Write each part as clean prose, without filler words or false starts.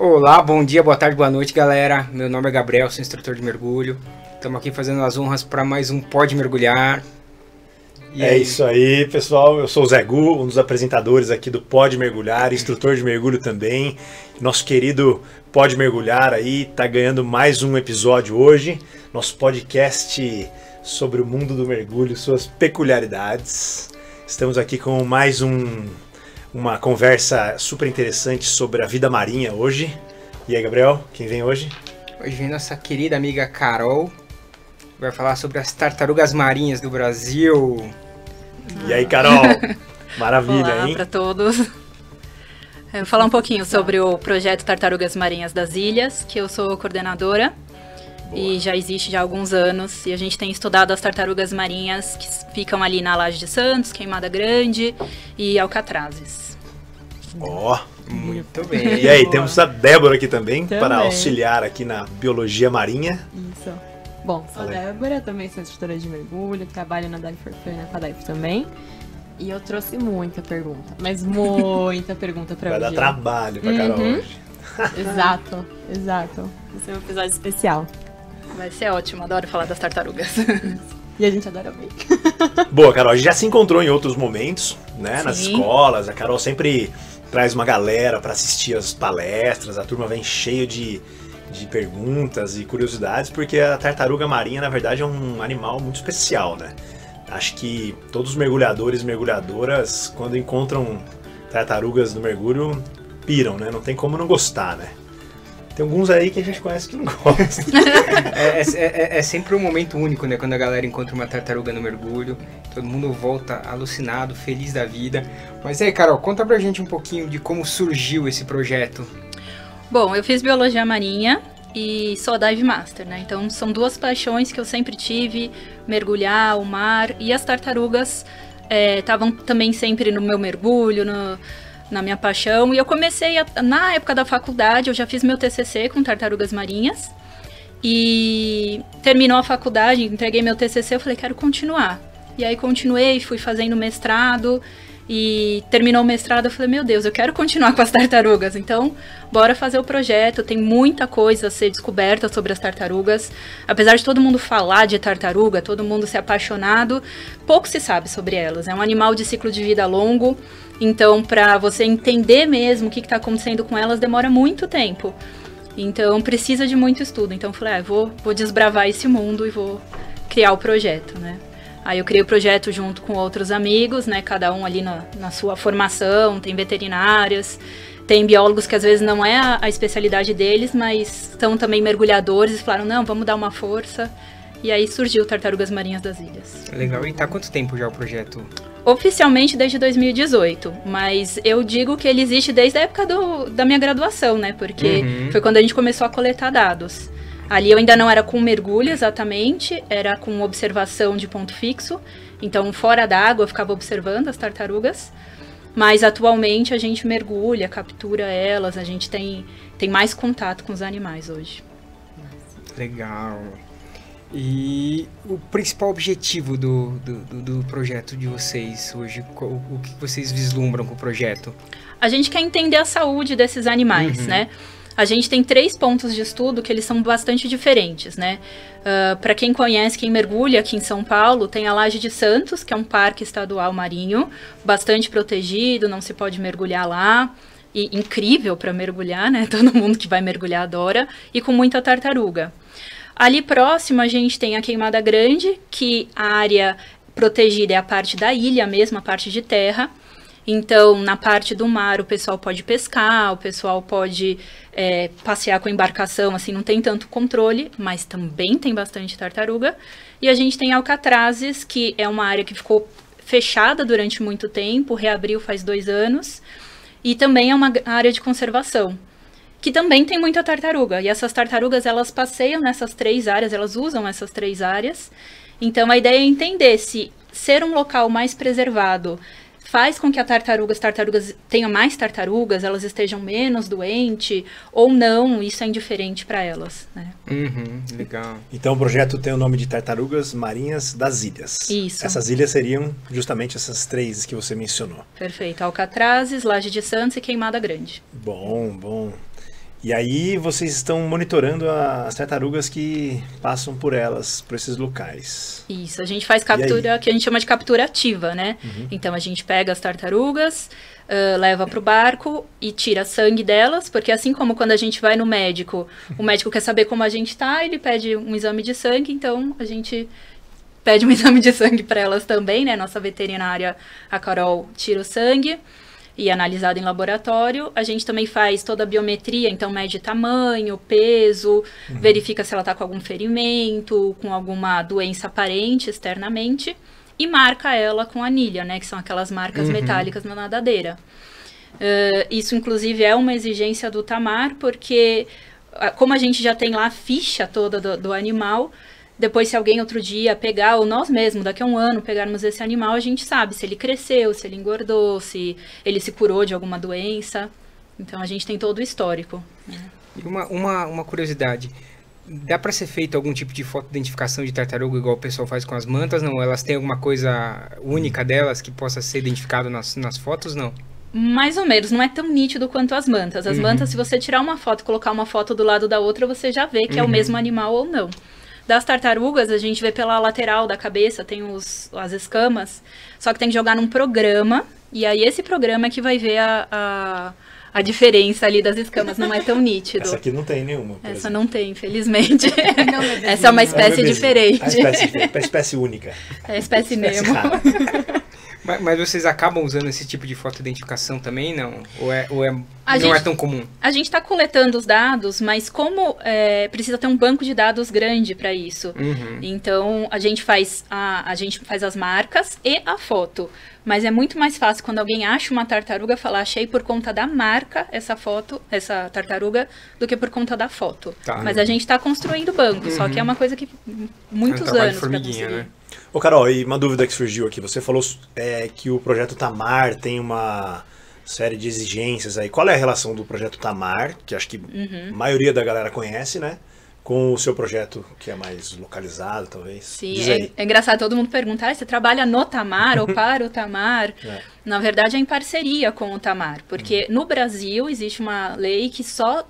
Olá, bom dia, boa tarde, boa noite, galera. Meu nome é Gabriel, sou instrutor de mergulho. Estamos aqui fazendo as honras para mais um Pode Mergulhar. Isso aí, pessoal. Eu sou o Zé Gu, um dos apresentadores aqui do Pode Mergulhar, instrutor de mergulho também. Nosso querido Pode Mergulhar aí tá ganhando mais um episódio hoje. Nosso podcast sobre o mundo do mergulho, suas peculiaridades. Estamos aqui com mais uma conversa super interessante sobre a vida marinha hoje. E aí, Gabriel, quem vem hoje? Hoje vem nossa querida amiga Carol. Vai falar sobre as tartarugas marinhas do Brasil. E aí, Carol? Maravilha, Olá, hein? para todos. Eu vou falar um pouquinho sobre o projeto Tartarugas Marinhas das Ilhas, que eu sou coordenadora. Boa. E já existe há alguns anos. E a gente tem estudado as tartarugas marinhas que ficam ali na Laje de Santos, Queimada Grande e Alcatrazes. Ó, muito bem. E aí, temos a Débora aqui também, para auxiliar aqui na biologia marinha. Isso. Bom, sou a Débora, também sou instrutora de mergulho, trabalho na Dive for Fun e na FADIVE também. E eu trouxe muita pergunta, mas muita pergunta pra hoje. Vai dar trabalho pra Carol hoje. Exato. Vai ser um episódio especial. Vai ser ótimo, adoro falar das tartarugas. E a gente adora ver. Boa, Carol, a gente já se encontrou em outros momentos, né? Sim. Nas escolas, a Carol sempre traz uma galera para assistir as palestras, a turma vem cheio de perguntas e curiosidades, porque a tartaruga marinha, na verdade, é um animal muito especial, né? Acho que todos os mergulhadores e mergulhadoras, quando encontram tartarugas no mergulho, piram, né? Não tem como não gostar, né? Tem alguns aí que a gente conhece que não gosta. É sempre um momento único, né? Quando a galera encontra uma tartaruga no mergulho, todo mundo volta alucinado, feliz da vida. Mas aí, Carol, conta pra gente um pouquinho de como surgiu esse projeto. Bom, eu fiz biologia marinha e sou Dive Master, né? Então são duas paixões que eu sempre tive, mergulhar, o mar, e as tartarugas estavam também sempre no meu mergulho, na minha paixão. E eu comecei, na época da faculdade, eu já fiz meu TCC com tartarugas marinhas. E terminou a faculdade, entreguei meu TCC, eu falei, quero continuar. E aí continuei, fui fazendo mestrado. E terminou o mestrado, eu falei, meu Deus, eu quero continuar com as tartarugas. Então, bora fazer o projeto. Tem muita coisa a ser descoberta sobre as tartarugas. Apesar de todo mundo falar de tartaruga, todo mundo ser apaixonado, pouco se sabe sobre elas. É um animal de ciclo de vida longo. Então, para você entender mesmo o que está acontecendo com elas, demora muito tempo. Então, precisa de muito estudo. Então, eu falei, vou desbravar esse mundo e vou criar o projeto, né? Aí eu criei o projeto junto com outros amigos, né? Cada um ali na sua formação, tem veterinárias, tem biólogos que às vezes não é a especialidade deles, mas são também mergulhadores e falaram, não, vamos dar uma força. E aí surgiu Tartarugas Marinhas das Ilhas. Legal, e tá há quanto tempo já o projeto? Oficialmente desde 2018, mas eu digo que ele existe desde a época da minha graduação, né? Porque foi quando a gente começou a coletar dados. Ali eu ainda não era com mergulho exatamente, era com observação de ponto fixo. Então, fora d'água, eu ficava observando as tartarugas. Mas, atualmente, a gente mergulha, captura elas, a gente tem mais contato com os animais hoje. Legal. E o principal objetivo do projeto de vocês hoje, o que vocês vislumbram com o projeto? A gente quer entender a saúde desses animais, né? A gente tem 3 pontos de estudo que eles são bastante diferentes, né? Para quem conhece, quem mergulha aqui em São Paulo, tem a Laje de Santos, que é um parque estadual marinho, bastante protegido, não se pode mergulhar lá. E incrível para mergulhar, né? Todo mundo que vai mergulhar adora. E com muita tartaruga. Ali próximo a gente tem a Queimada Grande, que a área protegida é a parte da ilha mesmo, a parte de terra. Então, na parte do mar, o pessoal pode pescar, o pessoal pode passear com a embarcação, assim, não tem tanto controle, mas também tem bastante tartaruga. E a gente tem Alcatrazes, que é uma área que ficou fechada durante muito tempo, reabriu faz 2 anos, e também é uma área de conservação, que também tem muita tartaruga. E essas tartarugas, elas passeiam nessas 3 áreas, elas usam essas 3 áreas. Então, a ideia é entender se ser um local mais preservado faz com que as tartarugas tenham mais tartarugas, elas estejam menos doentes, ou não, isso é indiferente para elas, né? Legal. Então o projeto tem o nome de Tartarugas Marinhas das Ilhas. Isso. Essas ilhas seriam justamente essas 3 que você mencionou. Perfeito. Alcatrazes, Laje de Santos e Queimada Grande. Bom. E aí vocês estão monitorando as tartarugas que passam por esses locais. Isso, a gente faz captura, que a gente chama de captura ativa, né? Então a gente pega as tartarugas, leva pro barco e tira sangue delas, porque assim como quando a gente vai no médico, o médico quer saber como a gente tá, ele pede um exame de sangue, então a gente pede um exame de sangue para elas também, né? Nossa veterinária, a Carol, tira o sangue e é analisado em laboratório. A gente também faz toda a biometria, então mede tamanho, peso, verifica se ela está com algum ferimento, com alguma doença aparente externamente e marca ela com anilha, né, que são aquelas marcas metálicas na nadadeira. Isso, inclusive, é uma exigência do Tamar, porque como a gente já tem lá a ficha toda do animal, depois, se alguém outro dia pegar, ou nós mesmos, daqui a um ano, pegarmos esse animal, a gente sabe se ele cresceu, se ele engordou, se ele se curou de alguma doença. Então, a gente tem todo o histórico. Né? E uma curiosidade, dá para ser feito algum tipo de foto-identificação de tartaruga, igual o pessoal faz com as mantas? Não, elas têm alguma coisa única delas que possa ser identificado nas fotos? Não? Mais ou menos, não é tão nítido quanto as mantas. As mantas, se você tirar uma foto e colocar uma foto do lado da outra, você já vê que é o mesmo animal ou não. Das tartarugas, a gente vê pela lateral da cabeça, tem as escamas, só que tem que jogar num programa, e aí esse programa é que vai ver a diferença ali das escamas, não é tão nítido. Essa aqui não tem nenhuma. Essa não tem, infelizmente. Essa é uma espécie diferente. A espécie única. É a espécie Nemo. Mas vocês acabam usando esse tipo de foto-identificação também, não? Ou não é tão comum? A gente está coletando os dados, mas como precisa ter um banco de dados grande para isso. Então, a gente faz as marcas e a foto. Mas é muito mais fácil quando alguém acha uma tartaruga falar, achei por conta da marca essa tartaruga, do que por conta da foto. Tá. Mas a gente está construindo banco, só que é uma coisa que muitos anos para conseguir. Né? Ô Carol, e uma dúvida que surgiu aqui, você falou que o projeto Tamar tem uma série de exigências aí. Qual é a relação do projeto Tamar, que acho que a maioria da galera conhece, né? Com o seu projeto, que é mais localizado, talvez. Sim, é engraçado, todo mundo perguntar, você trabalha no Tamar ou para o Tamar? Na verdade, é em parceria com o Tamar, porque no Brasil existe uma lei que só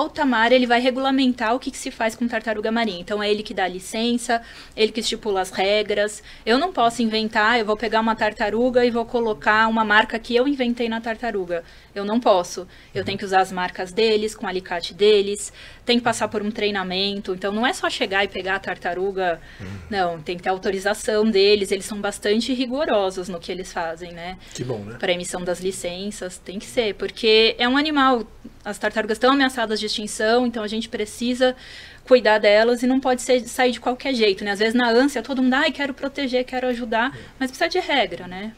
o Tamar ele vai regulamentar o que se faz com tartaruga marinha. Então, é ele que dá a licença, ele que estipula as regras. Eu não posso inventar, eu vou pegar uma tartaruga e vou colocar uma marca que eu inventei na tartaruga. Eu não posso. Eu tenho que usar as marcas deles, com o alicate deles, tem que passar por um treinamento. Então, não é só chegar e pegar a tartaruga. Não, tem que ter autorização deles. Eles são bastante rigorosos no que eles fazem, né? Que bom, né? Para emissão das licenças, tem que ser. Porque é um animal, as tartarugas estão ameaçadas de extinção, então a gente precisa cuidar delas e não pode sair de qualquer jeito, né? Às vezes, na ânsia, todo mundo, quero proteger, quero ajudar, mas precisa de regra, né?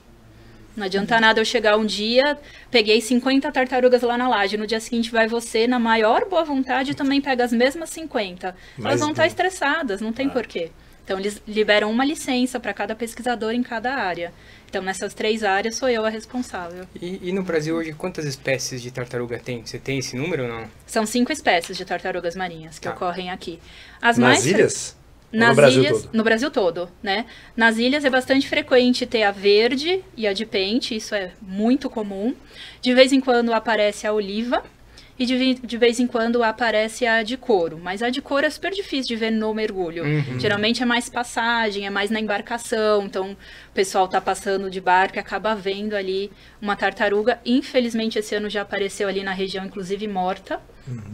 Não adianta nada eu chegar um dia, peguei 50 tartarugas lá na laje, no dia seguinte vai você, na maior boa vontade, também pega as mesmas 50. Elas vão estar estressadas, não tem porquê. Então, eles liberam uma licença para cada pesquisador em cada área. Então, nessas 3 áreas, sou eu a responsável. E no Brasil, hoje, quantas espécies de tartaruga tem? Você tem esse número ou não? São 5 espécies de tartarugas marinhas que ocorrem aqui. Nas ilhas? Nas ilhas, no Brasil todo, né? Nas ilhas é bastante frequente ter a verde e a de pente, isso é muito comum. De vez em quando aparece a oliva e de vez em quando aparece a de couro. Mas a de couro é super difícil de ver no mergulho. Geralmente é mais passagem, é mais na embarcação. Então, o pessoal tá passando de barco e acaba vendo ali uma tartaruga. Infelizmente, esse ano já apareceu ali na região, inclusive morta,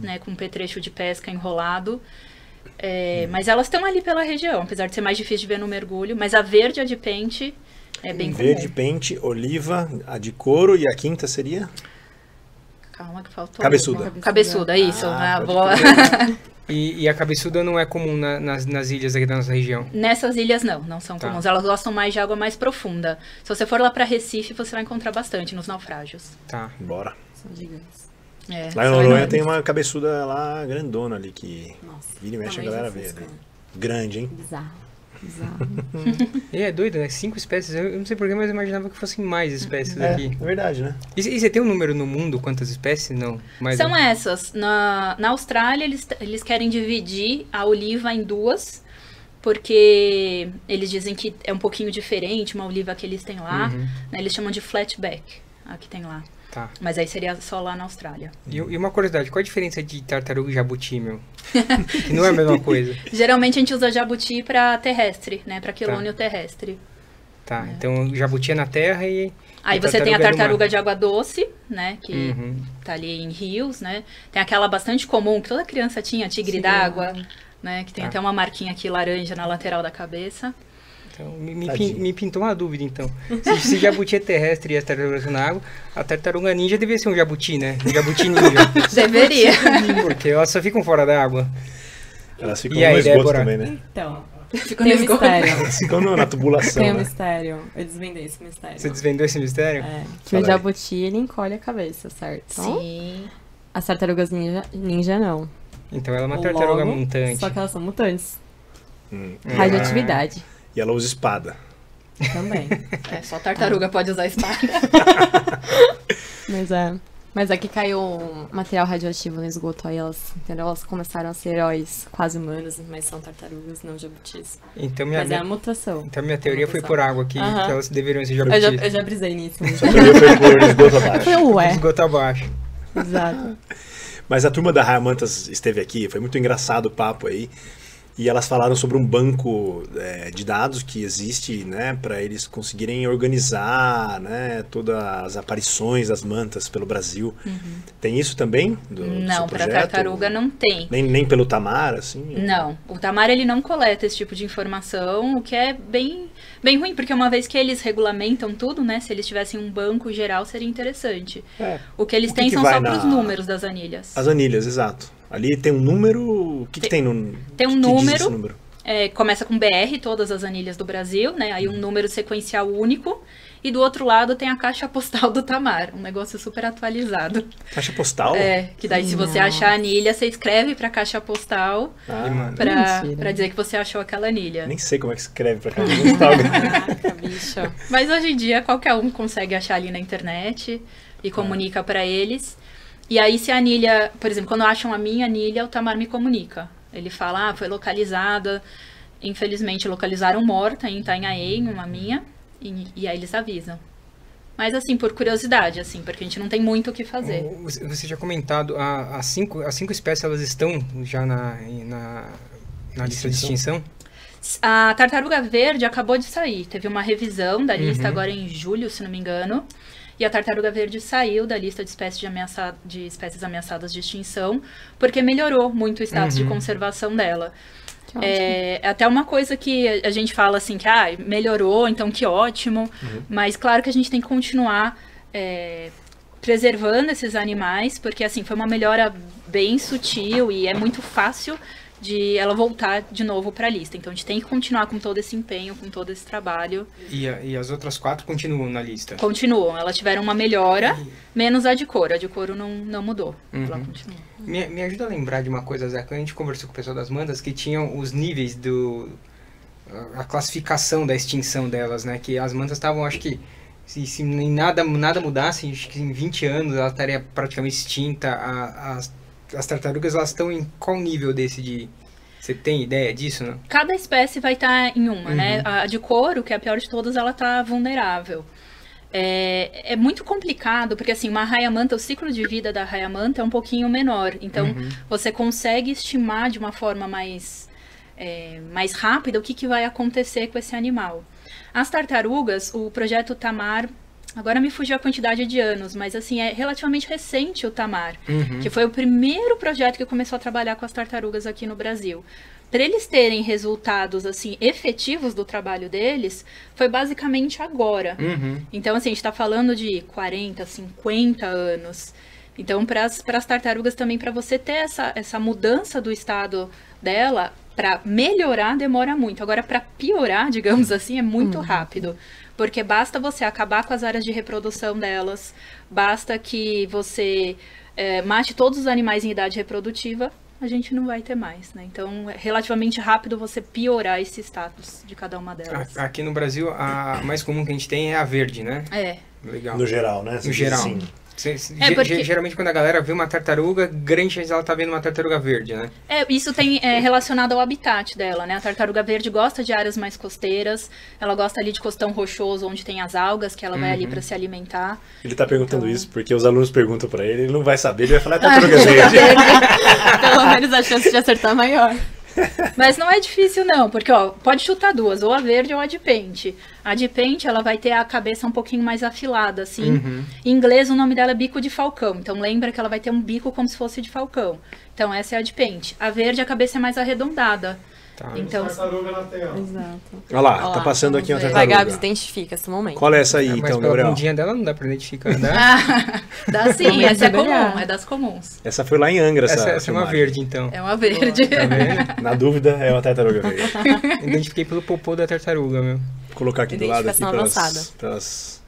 né? Com um petrecho de pesca enrolado. Mas elas estão ali pela região, apesar de ser mais difícil de ver no mergulho. Mas a verde e a de pente é bem comum. Verde, pente, oliva, a de couro e a quinta seria? Calma que faltou. Cabeçuda. Cabeçuda, isso. Boa. E a cabeçuda não é comum nas ilhas aqui da nossa região? Nessas ilhas não são comuns. Elas gostam mais de água mais profunda. Se você for lá para Recife, você vai encontrar bastante nos naufrágios. Tá. Bora. São gigantes. Lá em Noronha tem uma cabeçuda lá grandona ali que vira e mexe a galera vê. Né? Grande, hein? Bizarro. E é doido, né? 5 espécies. Eu não sei porquê, mas eu imaginava que fossem mais espécies aqui. É verdade, né? E você tem um número no mundo? Quantas espécies? Não. São essas. Na Austrália, eles querem dividir a oliva em 2, porque eles dizem que é um pouquinho diferente, uma oliva que eles têm lá. Né? Eles chamam de flatback, a que tem lá. Tá. Mas aí seria só lá na Austrália. E uma curiosidade, qual a diferença de tartaruga e jabuti, meu? Que não é a mesma coisa. Geralmente a gente usa jabuti para terrestre, né? Para quelônio terrestre. Tá, então o jabuti é na terra e... Aí você tem a tartaruga de água doce, né? Que tá ali em rios, né? Tem aquela bastante comum, que toda criança tinha, tigre d'água, né? Que tem até uma marquinha aqui laranja na lateral da cabeça. Então, me pintou uma dúvida, então. Se jabuti é terrestre e as tartarugas são na água, a tartaruga ninja deveria ser um jabuti, né? Um jabuti ninja. Deveria. Porque elas só ficam fora da água. Elas ficam no esgoto também, né? Então, Ficou tem no um esgoto. mistério. Elas ficam na tubulação, Tem um né? mistério. Eu desvendei esse mistério. Você desvendou esse mistério? É, que Fala o aí. jabuti, ele encolhe a cabeça, certo? Sim. As tartarugas ninja não. Então ela é uma tartaruga Logo, mutante. Só que elas são mutantes. Ah. Radioatividade E ela usa espada. também. É, só tartaruga pode usar espada. Mas aqui caiu um material radioativo no esgoto, aí elas, entendeu? Elas começaram a ser heróis quase humanos, mas são tartarugas, não jabutis. Então Mas é a mutação. então minha teoria foi por água, que Aham. elas deveriam ser Eu jabutis. já brisei nisso. Só teria foi por esgoto abaixo. Foi ué. Esgoto abaixo. Exato. Mas a turma da Rayamantas esteve aqui, foi muito engraçado o papo aí. E elas falaram sobre um banco de dados que existe, né, para eles conseguirem organizar, né, todas as aparições das mantas pelo Brasil. Tem isso também? Do Não, seu para projeto? tartaruga não tem. Nem pelo Tamar, assim? Não, o Tamar ele não coleta esse tipo de informação, o que é bem ruim, porque uma vez que eles regulamentam tudo, né, se eles tivessem um banco geral seria interessante. O que eles têm são só para os números das anilhas. As anilhas, exato. Ali tem um número, o que tem no... Tem um que diz número, esse número? Começa com BR, todas as anilhas do Brasil, né, aí um número sequencial único, e do outro lado tem a caixa postal do Tamar, um negócio super atualizado. Caixa postal? Que daí se você achar a anilha, você escreve pra caixa postal Mentira. pra dizer que você achou aquela anilha. Nem sei como é que escreve pra caixa postal. Caraca, bicho. Mas hoje em dia qualquer um consegue achar ali na internet e comunica pra eles. E aí se a anilha, por exemplo, quando acham a minha anilha, o Tamar me comunica. Ele fala, foi localizada, infelizmente localizaram morta em Itanhaém, uma minha, e aí eles avisam. Mas assim, por curiosidade, assim, porque a gente não tem muito o que fazer. Você tinha comentado, as cinco espécies, elas estão já na lista de extinção? A tartaruga verde acabou de sair, teve uma revisão da lista agora em julho, se não me engano. E a tartaruga verde saiu da lista de espécies ameaçadas de extinção, porque melhorou muito o status de conservação dela. É até uma coisa que a gente fala assim, que melhorou, então que ótimo. Mas claro que a gente tem que continuar preservando esses animais, porque assim, foi uma melhora bem sutil e é muito fácil de ela voltar de novo para a lista. Então a gente tem que continuar com todo esse empenho, com todo esse trabalho. E as outras 4 continuam na lista? Continuam. Elas tiveram uma melhora, menos a de couro. A de couro não mudou. Ela continua. Me ajuda a lembrar de uma coisa, Zé, quando a gente conversou com o pessoal das mantas, que tinham os níveis a classificação da extinção delas, né? Que as mantas estavam, acho que, se nada mudasse, acho que em 20 anos ela estaria praticamente extinta. As tartarugas, elas estão em qual nível desse de... Você tem ideia disso, não? Cada espécie vai estar em uma, né? A de couro, que é a pior de todas, ela está vulnerável. É muito complicado, porque assim, uma raia-manta, o ciclo de vida da raia-manta é um pouquinho menor. Então, você consegue estimar de uma forma mais rápida o que vai acontecer com esse animal. As tartarugas, o projeto Tamar... Agora me fugiu a quantidade de anos, mas assim, é relativamente recente o Tamar, que foi o primeiro projeto que começou a trabalhar com as tartarugas aqui no Brasil. Para eles terem resultados assim efetivos do trabalho deles, foi basicamente agora. Então, assim, a gente está falando de 40, 50 anos. Então, para as tartarugas também, para você ter essa mudança do estado dela, para melhorar demora muito. Agora, para piorar, digamos assim, é muito rápido. Porque basta você acabar com as áreas de reprodução delas, basta que você mate todos os animais em idade reprodutiva, a gente não vai ter mais, né? Então, é relativamente rápido você piorar esse status de cada uma delas. Aqui no Brasil, a mais comum que a gente tem é a verde, né? É. Legal. No geral, né? No geral. Sim. Geralmente quando a galera vê uma tartaruga, grande chance ela tá vendo uma tartaruga verde, né? Isso tem relacionado ao habitat dela, né? A tartaruga verde gosta de áreas mais costeiras, ela gosta ali de costão rochoso, onde tem as algas, que ela vai ali para se alimentar. Ele tá perguntando isso porque os alunos perguntam pra ele não vai saber, ele vai falar tartaruga verde. Pelo menos a chance de acertar é maior. Mas não é difícil não, porque pode chutar duas, ou a verde ou a de pente. A de pente, ela vai ter a cabeça um pouquinho mais afilada, assim. Em inglês, o nome dela é bico de falcão, então lembra que ela vai ter um bico como se fosse de falcão. Então essa é a de pente. A verde, a cabeça é mais arredondada. Tá. Então, tartaruga na tela. Exato. Olha lá, tá passando aqui uma tartaruga. Vai, Gabs, identifica esse momento. Qual é essa aí, mas então, pela Gabriel? bundinha dela não dá pra identificar, né? Dá sim, essa é comum, é das comuns. Essa foi lá em Angra, Essa é uma verde, então. É uma verde. Tá vendo? Na dúvida, é uma tartaruga verde. Identifiquei pelo popô da tartaruga, meu. Vou colocar aqui do lado aqui pelas...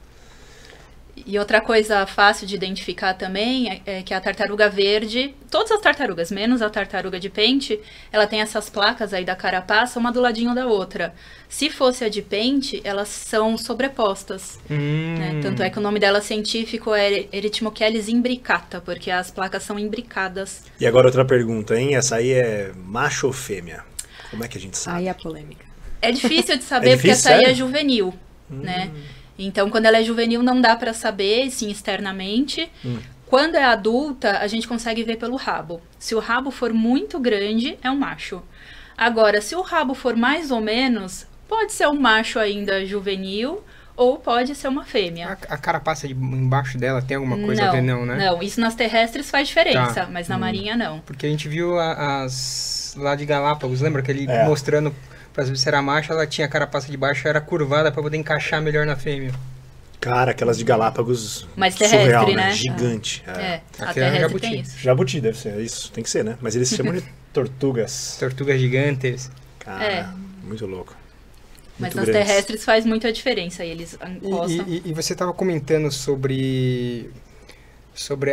E outra coisa fácil de identificar também é que a tartaruga verde, todas as tartarugas, menos a tartaruga de pente, ela tem essas placas aí da carapaça, uma do ladinho da outra. Se fosse a de pente, elas são sobrepostas. Né? Tanto é que o nome dela científico é Erythmocheles imbricata, porque as placas são imbricadas. E agora outra pergunta, hein? Essa aí é macho ou fêmea? Como é que a gente sabe? Aí é a polêmica. É difícil de saber, porque essa aí é juvenil, né? Então, quando ela é juvenil, não dá pra saber, sim, externamente. Quando é adulta, a gente consegue ver pelo rabo. Se o rabo for muito grande, é um macho. Agora, se o rabo for mais ou menos, pode ser um macho ainda juvenil ou pode ser uma fêmea. A carapaça embaixo dela tem alguma coisa a ver, não, né? Não, isso nas terrestres faz diferença, mas na marinha não. Porque a gente viu as lá de Galápagos, lembra que ele mostrando... Pra saber se era macho, ela tinha a carapaça de baixo, era curvada pra poder encaixar melhor na fêmea. Cara, aquelas de Galápagos mais terrestre, surreal, né? Gigante. A terrestre jabuti. tem isso. Jabuti deve ser, isso. Tem que ser, né? Mas eles se chamam de tortugas. Tortugas gigantes. Cara, muito louco. Mas Muito nas grandes. terrestres faz muita diferença, e eles encostam. E você estava comentando sobre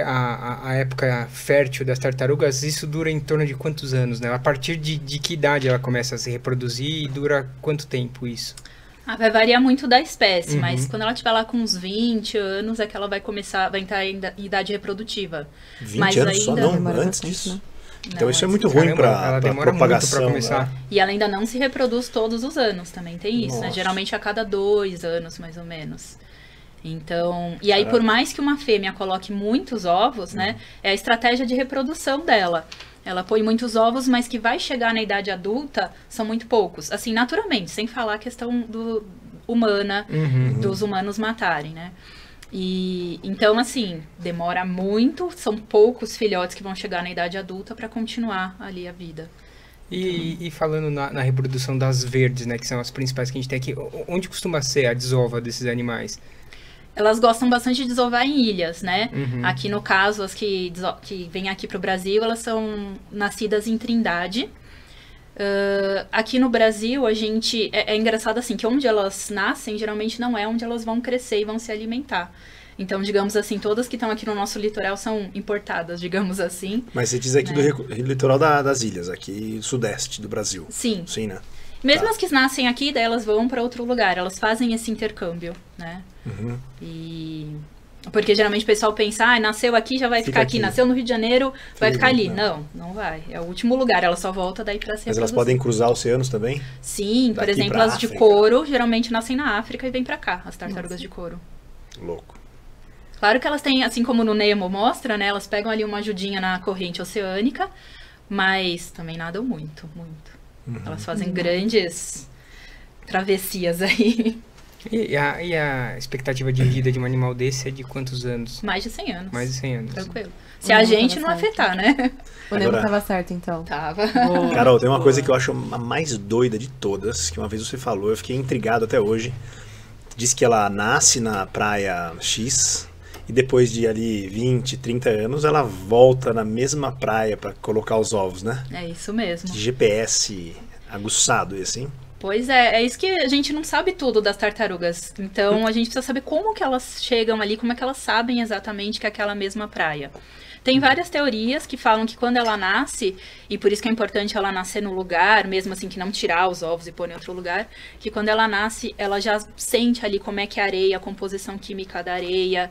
a época fértil das tartarugas. Isso dura em torno de quantos anos, né? A partir de que idade ela começa a se reproduzir e dura quanto tempo isso? Vai variar muito da espécie, mas quando ela estiver lá com uns 20 anos é que ela vai entrar em idade reprodutiva. 20 mas anos ainda só? Não, demora antes bastante, disso. né? Então Não, isso é antes muito disso. ruim Caramba, pra ela demora propagação. muito pra começar. Né? E ela ainda não se reproduz todos os anos, também tem isso, né? Nossa. Geralmente a cada 2 anos, mais ou menos. Então, e aí por mais que uma fêmea coloque muitos ovos, né? É a estratégia de reprodução dela. Ela põe muitos ovos, mas que vai chegar na idade adulta são muito poucos. Assim, naturalmente, sem falar a questão humana, dos humanos matarem, né? E então, assim, demora muito, são poucos filhotes que vão chegar na idade adulta para continuar ali a vida. E falando na reprodução das verdes, né, que são as principais que a gente tem aqui, onde costuma ser a desova desses animais? Elas gostam bastante de desovar em ilhas, né? Aqui no caso, as que vêm aqui para o Brasil, elas são nascidas em Trindade. Aqui no Brasil, a gente... É engraçado assim, que onde elas nascem, geralmente não é onde elas vão crescer e vão se alimentar. Então, digamos assim, todas que estão aqui no nosso litoral são importadas, digamos assim. Mas você diz aqui né? do litoral das ilhas, aqui sudeste do Brasil. Sim. Sim, né? Mesmo as que nascem aqui, daí elas vão para outro lugar, elas fazem esse intercâmbio, né? Porque geralmente o pessoal pensa, nasceu aqui, já vai ficar aqui. Nasceu no Rio de Janeiro, vai ficar ali. Não vai. É o último lugar, ela só volta daí para se Mas elas podem cruzar oceanos também? Sim, por Daqui exemplo, pra as de África. couro geralmente nascem na África e vêm para cá, as tartarugas de couro. Louco. Claro que elas têm, assim como no Nemo mostra, né? Elas pegam ali uma ajudinha na corrente oceânica, mas também nadam muito. Elas fazem grandes travessias aí. E a expectativa de vida de um animal desse é de quantos anos? Mais de 100 anos. Mais de 100 anos. Tranquilo. Se a gente não afetar, né? O Nemo Agora- tava certo, então. Tava. Carol, tem uma coisa que eu acho a mais doida de todas, que uma vez você falou, eu fiquei intrigado até hoje. Diz que ela nasce na praia X e depois de ali 20, 30 anos, ela volta na mesma praia para colocar os ovos, né? É isso mesmo. GPS aguçado esse, hein? Pois é isso que a gente não sabe tudo das tartarugas. Então a gente precisa saber como que elas chegam ali, como é que elas sabem exatamente que é aquela mesma praia. Tem várias teorias que falam que quando ela nasce, e por isso que é importante ela nascer no lugar, mesmo assim que não tirar os ovos e pôr em outro lugar, que quando ela nasce, ela já sente ali como é que é a areia, a composição química da areia.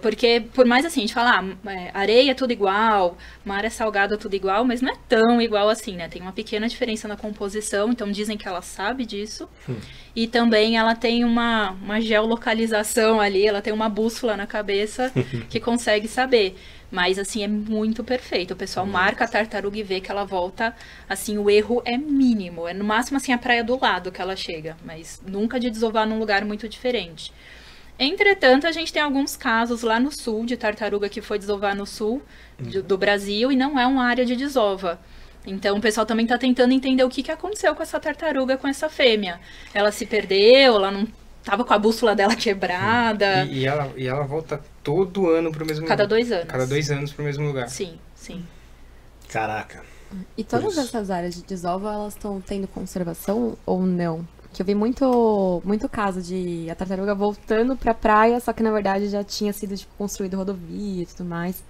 Porque, por mais assim, a gente fala, areia é tudo igual, mar é salgado é tudo igual, mas não é tão igual assim, né? Tem uma pequena diferença na composição, então dizem que ela sabe disso. E também ela tem uma geolocalização ali, ela tem uma bússola na cabeça que consegue saber. Mas, assim, é muito perfeito. O pessoal marca a tartaruga e vê que ela volta, assim, o erro é mínimo. É no máximo, assim, a praia do lado que ela chega, mas nunca de desovar num lugar muito diferente. Entretanto, a gente tem alguns casos lá no sul, de tartaruga que foi desovar no sul do Brasil, e não é uma área de desova. Então, o pessoal também está tentando entender o que aconteceu com essa tartaruga, com essa fêmea. Ela se perdeu, ela não estava com a bússola dela quebrada. E ela volta todo ano pro mesmo lugar. Cada 2 anos. Cada 2 anos pro mesmo lugar. Sim, sim. Caraca. E todas essas áreas de desova, elas estão tendo conservação ou não? Que eu vi muito caso de a tartaruga voltando pra praia, só que na verdade já tinha sido tipo, construído rodovia e tudo mais.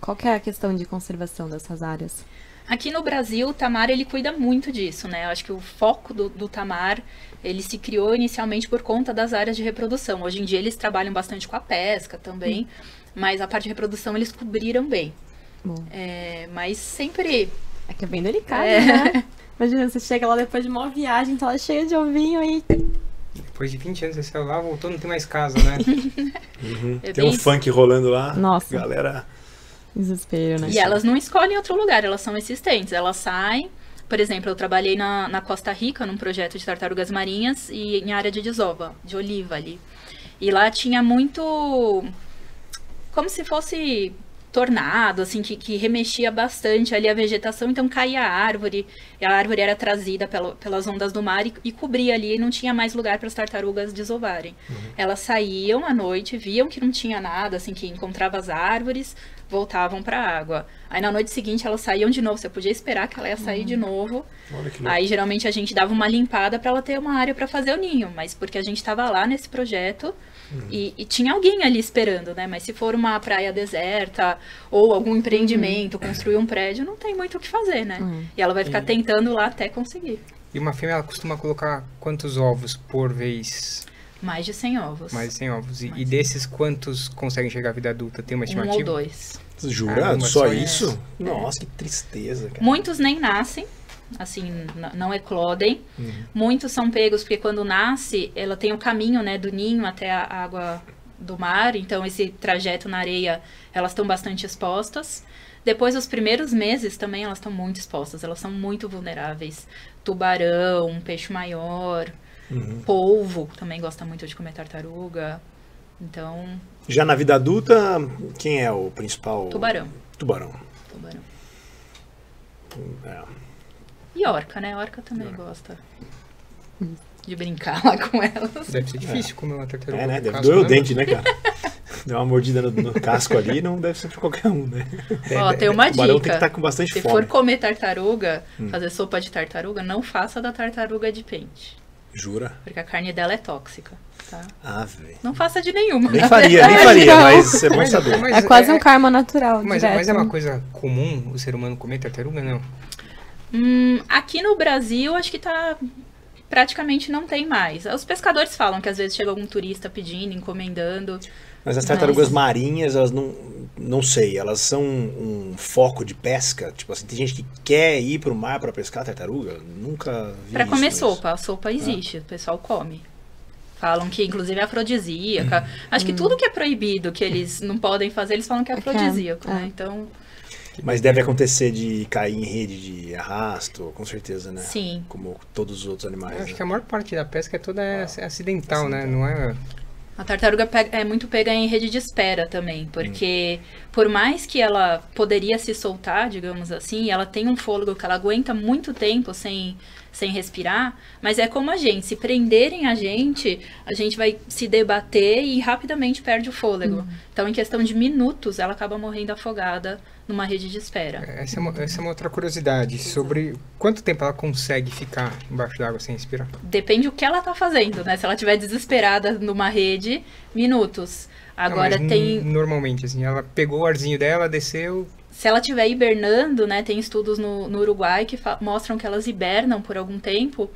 Qual que é a questão de conservação dessas áreas? Aqui no Brasil, o Tamar, ele cuida muito disso, né? Eu acho que o foco do Tamar, ele se criou inicialmente por conta das áreas de reprodução. Hoje em dia, eles trabalham bastante com a pesca também, mas a parte de reprodução eles cobriram bem. Mas sempre... É que é bem delicado, né? Imagina, você chega lá depois de uma viagem, tá lá cheia de ovinho e... Depois de 20 anos, você saiu lá, voltou, não tem mais casa, né? Tem um funk rolando lá. Nossa. Galera... Desespero, né? E elas não escolhem outro lugar, elas são existentes. Elas saem... Por exemplo, eu trabalhei na Costa Rica, num projeto de tartarugas marinhas e em área de desova, de oliva ali. E lá tinha muito... Como se fosse... tornado, assim, que remexia bastante ali a vegetação, então caía a árvore, e a árvore era trazida pelas ondas do mar e cobria ali, e não tinha mais lugar para as tartarugas desovarem. Elas saíam à noite, viam que não tinha nada, assim, que encontrava as árvores, voltavam para a água. Aí na noite seguinte elas saíam de novo, você podia esperar que ela ia sair de novo. Aí geralmente a gente dava uma limpada para ela ter uma área para fazer o ninho, mas porque a gente estava lá nesse projeto, e tinha alguém ali esperando, né? Mas se for uma praia deserta ou algum empreendimento, construir um prédio, não tem muito o que fazer, né? E ela vai ficar tentando lá até conseguir. E uma fêmea, ela costuma colocar quantos ovos por vez? Mais de 100 ovos. Mais de 100 ovos. E desses, quantos conseguem chegar à vida adulta? Tem uma estimativa? 1 ou 2. Jura? Só isso? Nossa, que tristeza, cara. Muitos nem nascem. Assim, não eclodem. Muitos são pegos porque quando nasce, ela tem o caminho, né, do ninho até a água do mar. Então, esse trajeto na areia, elas estão bastante expostas. Depois, os primeiros meses também, elas estão muito expostas. Elas são muito vulneráveis. Tubarão, peixe maior, polvo também gosta muito de comer tartaruga. Então... Já na vida adulta, quem é o principal? Tubarão. Tubarão. E orca, né? Orca também gosta de brincar lá com elas. Deve ser difícil comer uma tartaruga. Né? Deve doer o dente, né, cara? Deu uma mordida no casco ali, não deve ser pra qualquer um, né? Ó, tem uma dica. O tubarão tem que estar com bastante fome. Se for comer tartaruga, fazer sopa de tartaruga, não faça da tartaruga de pente. Jura? Porque a carne dela é tóxica, tá? Velho. Não faça de nenhuma. Nem faria, mas é bom saber. É quase um karma natural. Mas é uma coisa comum o ser humano comer tartaruga, não? Aqui no Brasil, acho que praticamente não tem mais. Os pescadores falam que às vezes chega algum turista pedindo, encomendando. Mas as tartarugas marinhas, elas não sei, elas são um foco de pesca? Tipo assim, tem gente que quer ir pro mar pra pescar tartaruga? Nunca vi Pra isso. comer sopa, a sopa existe, o pessoal come. Falam que inclusive é afrodisíaca. Acho que tudo que é proibido, que eles não podem fazer, eles falam que é afrodisíaco, né? Então... Mas deve acontecer de cair em rede de arrasto, com certeza, né? Sim. Como todos os outros animais. Eu acho que a maior parte da pesca é toda acidental, né? Não é... A tartaruga é muito pega em rede de espera também, porque por mais que ela poderia se soltar, digamos assim, ela tem um fôlego que ela aguenta muito tempo sem respirar, mas é como a gente, se prenderem a gente vai se debater e rapidamente perde o fôlego. Então, em questão de minutos, ela acaba morrendo afogada numa rede de espera. Essa é uma outra curiosidade sobre quanto tempo ela consegue ficar embaixo d'água sem respirar. Depende do que ela tá fazendo, né? Se ela estiver desesperada numa rede, minutos. Agora Normalmente, assim, ela pegou o arzinho dela, desceu... Se ela estiver hibernando, né? Tem estudos no Uruguai que mostram que elas hibernam por algum tempo.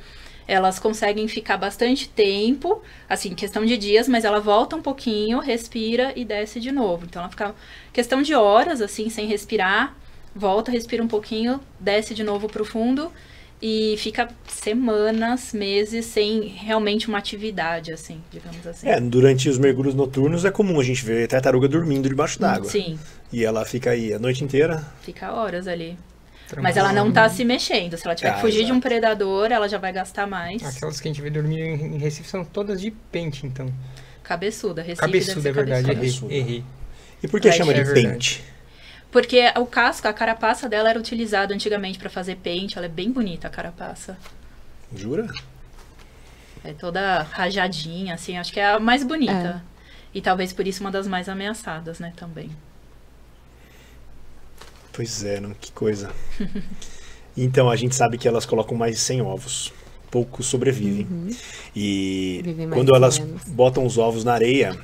Elas conseguem ficar bastante tempo, assim, questão de dias, mas ela volta um pouquinho, respira e desce de novo. Então, ela fica questão de horas, assim, sem respirar, volta, respira um pouquinho, desce de novo pro fundo e fica semanas, meses, sem realmente uma atividade, assim, digamos assim. Durante os mergulhos noturnos é comum a gente ver a tartaruga dormindo debaixo d'água. Sim. E ela fica aí a noite inteira? Fica horas ali. Mas ela não tá se mexendo. Se ela tiver que fugir de um predador, ela já vai gastar mais. Aquelas que a gente vê dormindo em Recife são todas de pente, então. Cabeçuda. Recife cabeçuda, é verdade. Errei. E por que chama de pente? Porque o casco, a carapaça dela era utilizada antigamente para fazer pente. Ela é bem bonita, a carapaça. Jura? É toda rajadinha, assim. Acho que é a mais bonita. E talvez por isso uma das mais ameaçadas, né, também. Pois é, que coisa. Então, a gente sabe que elas colocam mais de 100 ovos. Poucos sobrevivem. E quando elas botam os ovos na areia,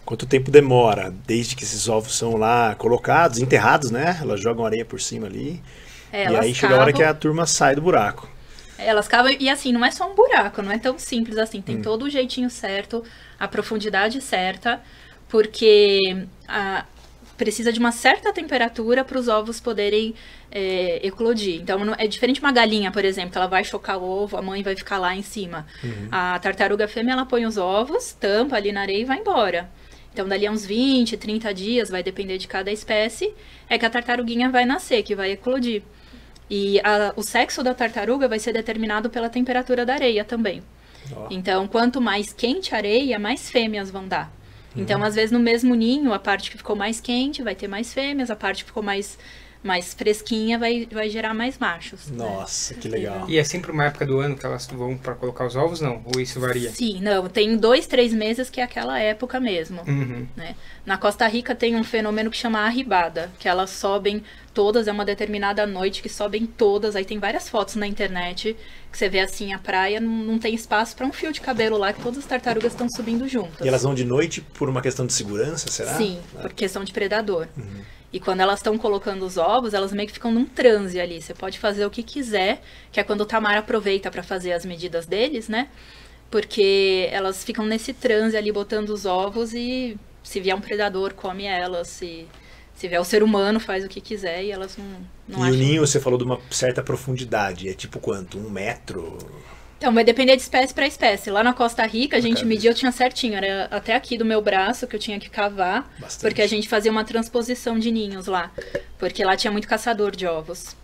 quanto tempo demora? Desde que esses ovos são lá colocados, enterrados, né? Elas jogam areia por cima ali. E aí chega a hora que a turma sai do buraco. Elas cavam, e assim, não é só um buraco, não é tão simples assim. Tem todo o jeitinho certo, a profundidade certa, porque precisa de uma certa temperatura para os ovos poderem eclodir. Então, é diferente de uma galinha, por exemplo, que ela vai chocar o ovo, a mãe vai ficar lá em cima. A tartaruga fêmea, ela põe os ovos, tampa ali na areia e vai embora. Então, dali a uns 20, 30 dias, vai depender de cada espécie, é que a tartaruguinha vai nascer, que vai eclodir. E o sexo da tartaruga vai ser determinado pela temperatura da areia também. Então, quanto mais quente a areia, mais fêmeas vão dar. Então, às vezes, no mesmo ninho, a parte que ficou mais quente vai ter mais fêmeas, a parte que ficou mais fresquinha vai gerar mais machos. Nossa, que legal. E é sempre uma época do ano que elas vão para colocar os ovos, não? Ou isso varia? Sim, não. Tem 2, 3 meses que é aquela época mesmo. Né? Na Costa Rica tem um fenômeno que chama arribada, que elas sobem todas, é uma determinada noite que sobem todas. Aí tem várias fotos na internet que você vê assim, a praia não tem espaço para um fio de cabelo lá, que todas as tartarugas estão subindo juntas. E elas vão de noite por uma questão de segurança, será? Sim, por questão de predador. E quando elas estão colocando os ovos, elas meio que ficam num transe ali. Você pode fazer o que quiser, que é quando o Tamar aproveita para fazer as medidas deles, né? Porque elas ficam nesse transe ali, botando os ovos, e se vier um predador, come elas. Se vier o ser humano, faz o que quiser, e elas não acham... E o ninho, você falou de uma certa profundidade. É tipo quanto? 1 metro? Então, vai depender de espécie para espécie. Lá na Costa Rica, a gente mediu, eu tinha certinho, era até aqui do meu braço que eu tinha que cavar, porque a gente fazia uma transposição de ninhos lá, porque lá tinha muito caçador de ovos.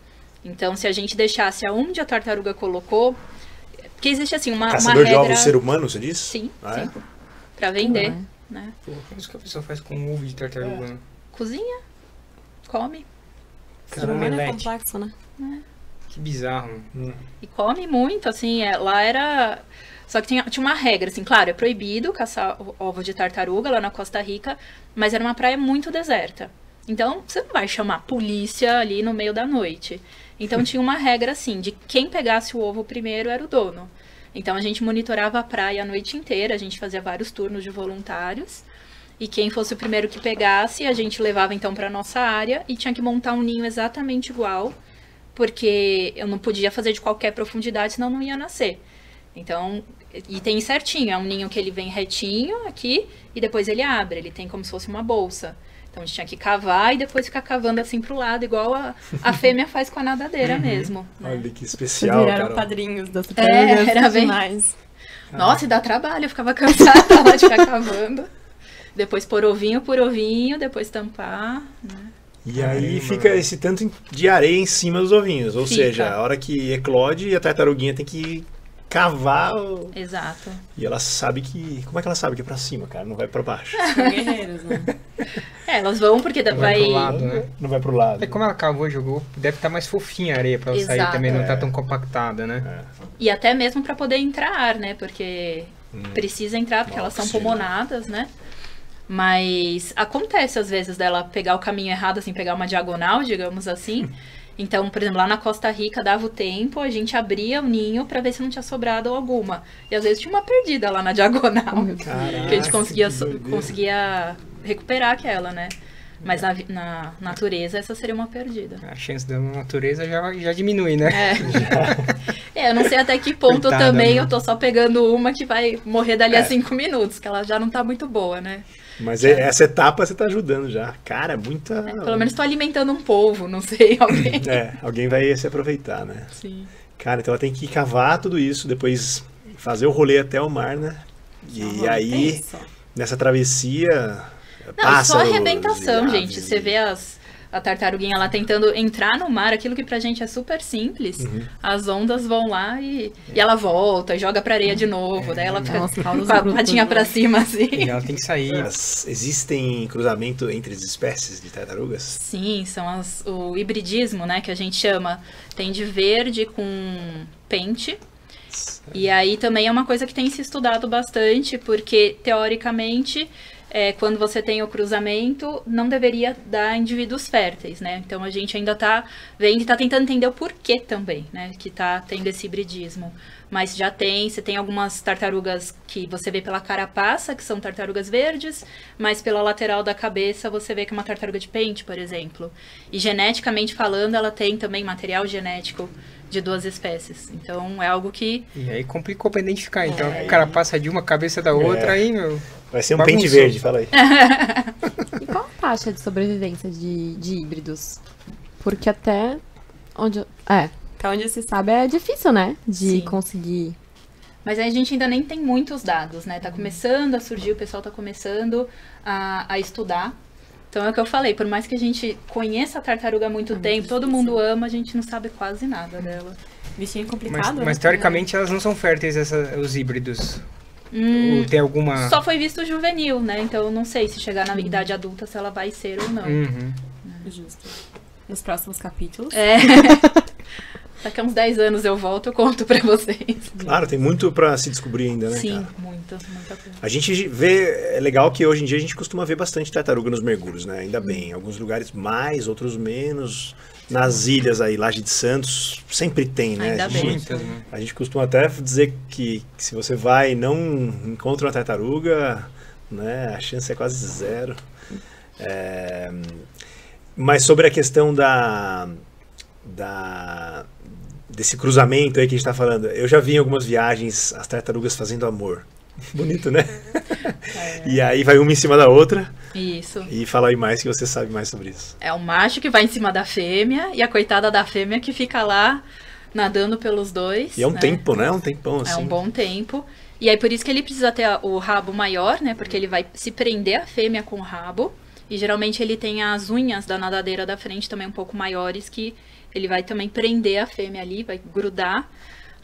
Então, se a gente deixasse aonde a tartaruga colocou, porque existe assim uma caçador regra... de ovos ser humano, você disse? Sim, sim. Para vender, né? Pô, isso que a pessoa faz com um ovo de tartaruga, né? Cozinha, come. É complexo, né? Que bizarro. E come muito, assim, lá era... Só que tinha uma regra, assim, claro, é proibido caçar ovos de tartaruga lá na Costa Rica, mas era uma praia muito deserta. Então, você não vai chamar polícia ali no meio da noite. Então, tinha uma regra, assim, de quem pegasse o ovo primeiro era o dono. Então, a gente monitorava a praia a noite inteira, a gente fazia vários turnos de voluntários. E quem fosse o primeiro que pegasse, a gente levava, então, para nossa área e tinha que montar um ninho exatamente igual, porque eu não podia fazer de qualquer profundidade, senão não ia nascer. Então, e tem certinho, é um ninho que ele vem retinho aqui e depois ele abre, ele tem como se fosse uma bolsa. Então a gente tinha que cavar e depois ficar cavando assim pro lado, igual a fêmea faz com a nadadeira mesmo. Né? Olha que especial, viraram Carol. Padrinhos das tartarugas, era bem demais. Nossa, e dá trabalho, eu ficava cansada lá de ficar cavando. Depois pôr ovinho por ovinho, depois tampar, né? E aí fica esse tanto de areia em cima dos ovinhos. Ou seja, a hora que eclode, a tartaruguinha tem que cavar. Exato. E ela sabe que... Como é que ela sabe que é pra cima, cara? Não vai pra baixo. São guerreiros, né? Elas vão porque vai... pro lado, né? Não vai pro lado. É como ela cavou e jogou, deve estar mais fofinha a areia pra ela sair também, não tá tão compactada, né? E até mesmo pra poder entrar ar, né? Porque precisa entrar, porque elas são pulmonadas, né? Mas acontece às vezes dela pegar o caminho errado, assim, pegar uma diagonal, digamos assim. Então, por exemplo, lá na Costa Rica dava o tempo, a gente abria o ninho pra ver se não tinha sobrado alguma. E às vezes tinha uma perdida lá na diagonal. Caraca, que a gente conseguia recuperar aquela, né? Mas na natureza essa seria uma perdida. A chance da natureza já diminui, né? Eu não sei até que ponto Coitada, também né? eu tô só pegando uma que vai morrer dali a 5 minutos, que ela já não tá muito boa, né? Mas essa etapa você tá ajudando já. Cara, muita... Pelo menos tô alimentando um polvo, não sei, alguém. Alguém vai se aproveitar, né? Sim. Cara, então ela tem que cavar tudo isso, depois fazer o rolê até o mar, né? E aí, nessa travessia... Não, só arrebentação, gente. Você vê a tartaruguinha lá tentando entrar no mar, aquilo que pra gente é super simples. As ondas vão lá e ela volta, joga pra areia de novo. Daí ela fica com a patinha pra cima, assim. E ela tem que sair. Mas existem cruzamento entre as espécies de tartarugas? Sim, são o hibridismo, né, que a gente chama. Tem de verde com pente. E aí também é uma coisa que tem se estudado bastante, porque teoricamente... quando você tem o cruzamento, não deveria dar indivíduos férteis, né? Então a gente ainda tá vendo e tá tentando entender o porquê também, né? Que tá tendo esse hibridismo. Mas você tem algumas tartarugas que você vê pela carapaça, que são tartarugas verdes, mas pela lateral da cabeça você vê que é uma tartaruga de pente, por exemplo. E geneticamente falando, ela tem também material genético de 2 espécies. Então é algo que... E aí complicou pra identificar. Então o cara passa de uma cabeça da outra aí, meu... Vai ser um pente verde, fala aí. E qual a taxa de sobrevivência de híbridos? Porque até onde se sabe é difícil, né? De conseguir. Mas aí a gente ainda nem tem muitos dados, né? Tá começando a surgir, o pessoal tá começando a estudar. Então é o que eu falei, por mais que a gente conheça a tartaruga há muito tempo, todo mundo ama, a gente não sabe quase nada dela. Bichinho complicado, mas teoricamente elas não são férteis, os híbridos. Ou tem alguma... Só foi visto juvenil, né? Então eu não sei se chegar na idade adulta se ela vai ser ou não. Justo. Nos próximos capítulos. Daqui a uns 10 anos eu volto e conto pra vocês. Claro, tem muito pra se descobrir ainda, né, Sim, cara? muita coisa. A gente vê, é legal que hoje em dia a gente costuma ver bastante tartaruga nos mergulhos, né? Ainda bem, em alguns lugares mais, outros menos. Nas ilhas aí, Laje de Santos, sempre tem, né? Ainda bem. A gente costuma até dizer que se você vai e não encontra uma tartaruga, né, a chance é quase 0. Mas sobre a questão desse cruzamento aí que a gente tá falando, eu já vi em algumas viagens as tartarugas fazendo amor. Bonito, né? E aí vai uma em cima da outra. Isso. E fala aí mais que você sabe mais sobre isso. É o macho que vai em cima da fêmea e a coitada da fêmea que fica lá nadando pelos dois. E é um tempo, né? Um tempão assim. É um bom tempo. E aí por isso que ele precisa ter o rabo maior, né? Porque ele vai se prender a fêmea com o rabo. E geralmente ele tem as unhas da nadadeira da frente também um pouco maiores, que ele vai também prender a fêmea ali, vai grudar.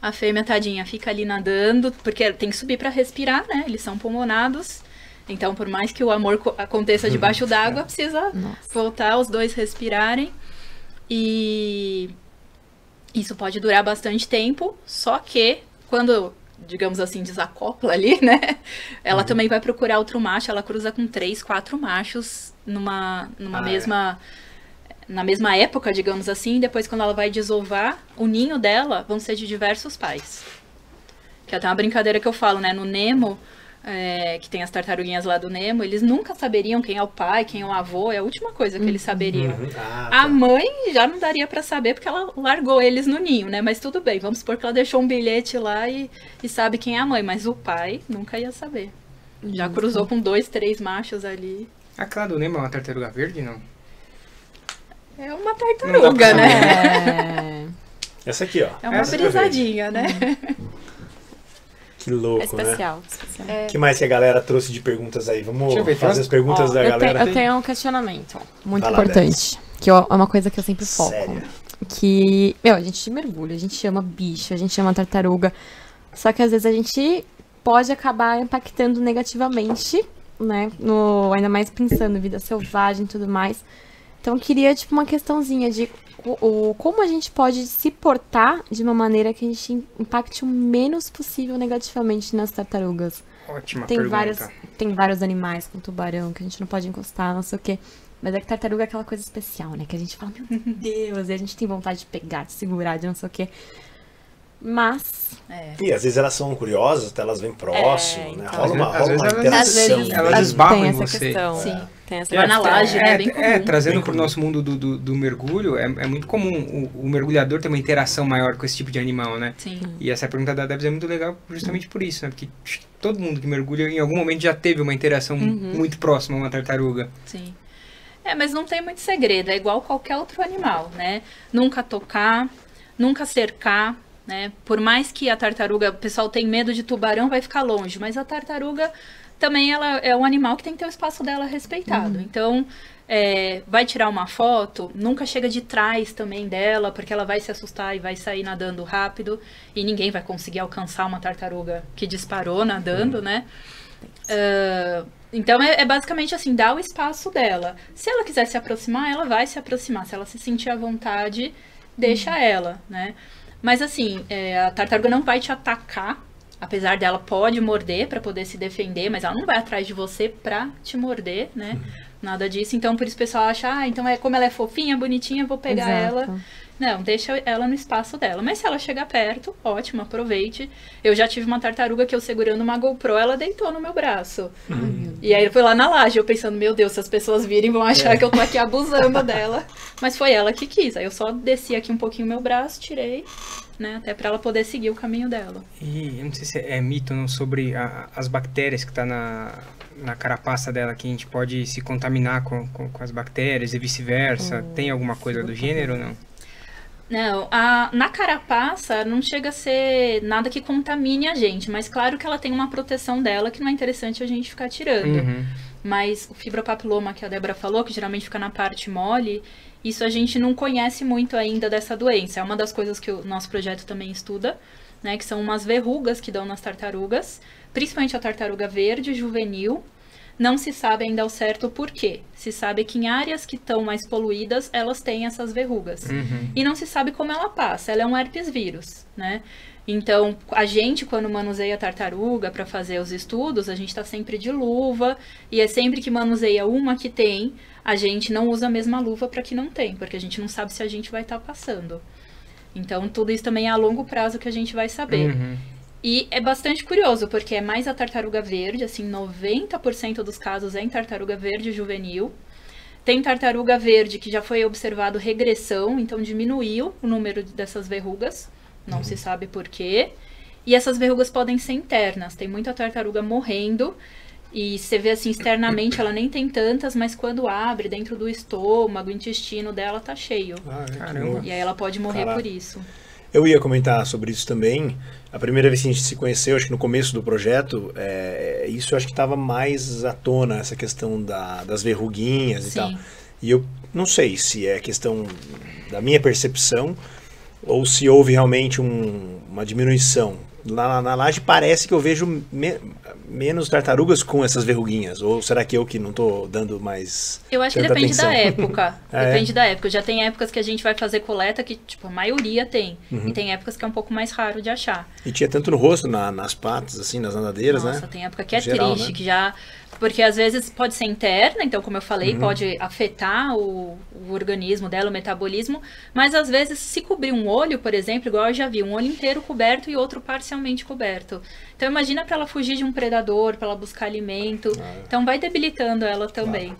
A fêmea, tadinha, fica ali nadando, porque tem que subir para respirar, né? Eles são pulmonados. Então, por mais que o amor aconteça debaixo d'água, precisa voltar os dois respirarem. E isso pode durar bastante tempo, só que quando, digamos assim, desacopla ali, né? Ela também vai procurar outro macho, ela cruza com 3, 4 machos na mesma época, digamos assim, e depois quando ela vai desovar, o ninho dela vão ser de diversos pais. Que é até uma brincadeira que eu falo, né? No Nemo, que tem as tartaruguinhas lá do Nemo, eles nunca saberiam quem é o pai, quem é o avô, é a última coisa que eles saberiam. A mãe já não daria pra saber porque ela largou eles no ninho, né? Mas tudo bem, vamos supor que ela deixou um bilhete lá e sabe quem é a mãe, mas o pai nunca ia saber. Já cruzou com 2, 3 machos ali. Aquela do Nemo é uma tartaruga verde, não? É uma tartaruga, né? Essa aqui, ó. É uma brisadinha, né? Que louco, é especial, né? especial. O que mais que a galera trouxe de perguntas aí? Vamos fazer as perguntas da eu galera. Eu tenho um questionamento muito Vai lá, importante, que é uma coisa que eu sempre foco. Sério? Que, a gente mergulha, a gente chama bicho, a gente chama tartaruga, só que às vezes a gente pode acabar impactando negativamente, né? Ainda mais pensando em vida selvagem e tudo mais. Então eu queria, uma questãozinha de como a gente pode se portar de uma maneira que a gente impacte o menos possível negativamente nas tartarugas. Ótima tem pergunta. Tem vários animais com tubarão que a gente não pode encostar, não sei o quê. Mas é que tartaruga é aquela coisa especial, né? Que a gente fala, meu Deus, e a gente tem vontade de pegar, de segurar, de não sei o quê. Mas... E às vezes elas são curiosas, até elas vêm próximo, né? Então. Rola uma Às vezes interação. elas esbarram tem em essa você. questão. Sim. Tem essa Lá na laje, né? Bem comum. Trazendo Bem pro comum. nosso mundo do mergulho, é muito comum o mergulhador ter uma interação maior com esse tipo de animal, né? Sim. E essa pergunta da Debs é muito legal justamente por isso, né? Porque todo mundo que mergulha em algum momento já teve uma interação muito próxima a uma tartaruga. Sim. Mas não tem muito segredo, é igual qualquer outro animal, né? Nunca tocar, nunca cercar, né? Por mais que a tartaruga, o pessoal tem medo de tubarão, vai ficar longe, mas a tartaruga também ela é um animal que tem que ter o espaço dela respeitado. Então, vai tirar uma foto, nunca chega de trás também dela, porque ela vai se assustar e vai sair nadando rápido, e ninguém vai conseguir alcançar uma tartaruga que disparou nadando, né? Então é basicamente assim, dá o espaço dela. Se ela quiser se aproximar, ela vai se aproximar. Se ela se sentir à vontade, deixa ela, né? Mas assim, a tartaruga não vai te atacar, apesar dela pode morder para poder se defender, mas ela não vai atrás de você pra te morder, né? Nada disso. Então por isso o pessoal acha, então como ela é fofinha, bonitinha, eu vou pegar ela. Não, deixa ela no espaço dela. Mas se ela chegar perto, ótimo, aproveite. Eu já tive uma tartaruga que eu segurando uma GoPro, ela deitou no meu braço. E aí eu fui lá na laje, eu pensando, meu Deus, se as pessoas virem, vão achar que eu tô aqui abusando dela. Mas foi ela que quis. Aí eu só desci aqui um pouquinho o meu braço, tirei, né? Até pra ela poder seguir o caminho dela. E eu não sei se é mito não, sobre as bactérias que tá na carapaça dela, que a gente pode se contaminar com as bactérias e vice-versa. Tem alguma coisa do gênero ou não? Não, na carapaça não chega a ser nada que contamine a gente, mas claro que ela tem uma proteção dela que não é interessante a gente ficar tirando. Mas o fibropapiloma que a Débora falou, que geralmente fica na parte mole, isso a gente não conhece muito ainda dessa doença. É uma das coisas que o nosso projeto também estuda, né, que são umas verrugas que dão nas tartarugas, principalmente a tartaruga verde juvenil. Não se sabe ainda ao certo o porquê. Se sabe que em áreas que estão mais poluídas, elas têm essas verrugas. E não se sabe como ela passa. Ela é um herpes vírus, né? Então, a gente, quando manuseia a tartaruga para fazer os estudos, a gente está sempre de luva. E é sempre que manuseia uma que tem, a gente não usa a mesma luva para que não tem. Porque a gente não sabe se a gente vai estar passando. Então, tudo isso também é a longo prazo que a gente vai saber. E é bastante curioso, porque é mais a tartaruga verde, assim, 90% dos casos é em tartaruga verde juvenil. Tem tartaruga verde que já foi observado regressão, então diminuiu o número dessas verrugas, não se sabe por quê. E essas verrugas podem ser internas, tem muita tartaruga morrendo, e você vê assim, externamente ela nem tem tantas, mas quando abre, dentro do estômago, o intestino dela tá cheio. Caramba. E aí ela pode morrer por isso. Eu ia comentar sobre isso também. A primeira vez que a gente se conheceu, acho que no começo do projeto, isso eu acho que estava mais à tona, essa questão das verruguinhas e tal. E eu não sei se é questão da minha percepção ou se houve realmente uma diminuição. Lá na laje parece que eu vejo menos tartarugas com essas verruguinhas. Ou será que eu que não estou dando mais Eu acho que tanta depende atenção? da época. Depende da época. Já tem épocas que a gente vai fazer coleta que, tipo, a maioria tem. E tem épocas que é um pouco mais raro de achar. E tinha tanto no rosto, nas patas, assim, nas nadadeiras, né? Nossa, tem época que é Geral, triste, né? que já... Porque às vezes pode ser interna, então como eu falei, pode afetar o organismo dela, o metabolismo, mas às vezes se cobrir um olho, por exemplo, igual eu já vi, um olho inteiro coberto e outro parcialmente coberto. Então imagina para ela fugir de um predador, para ela buscar alimento, então vai debilitando ela também.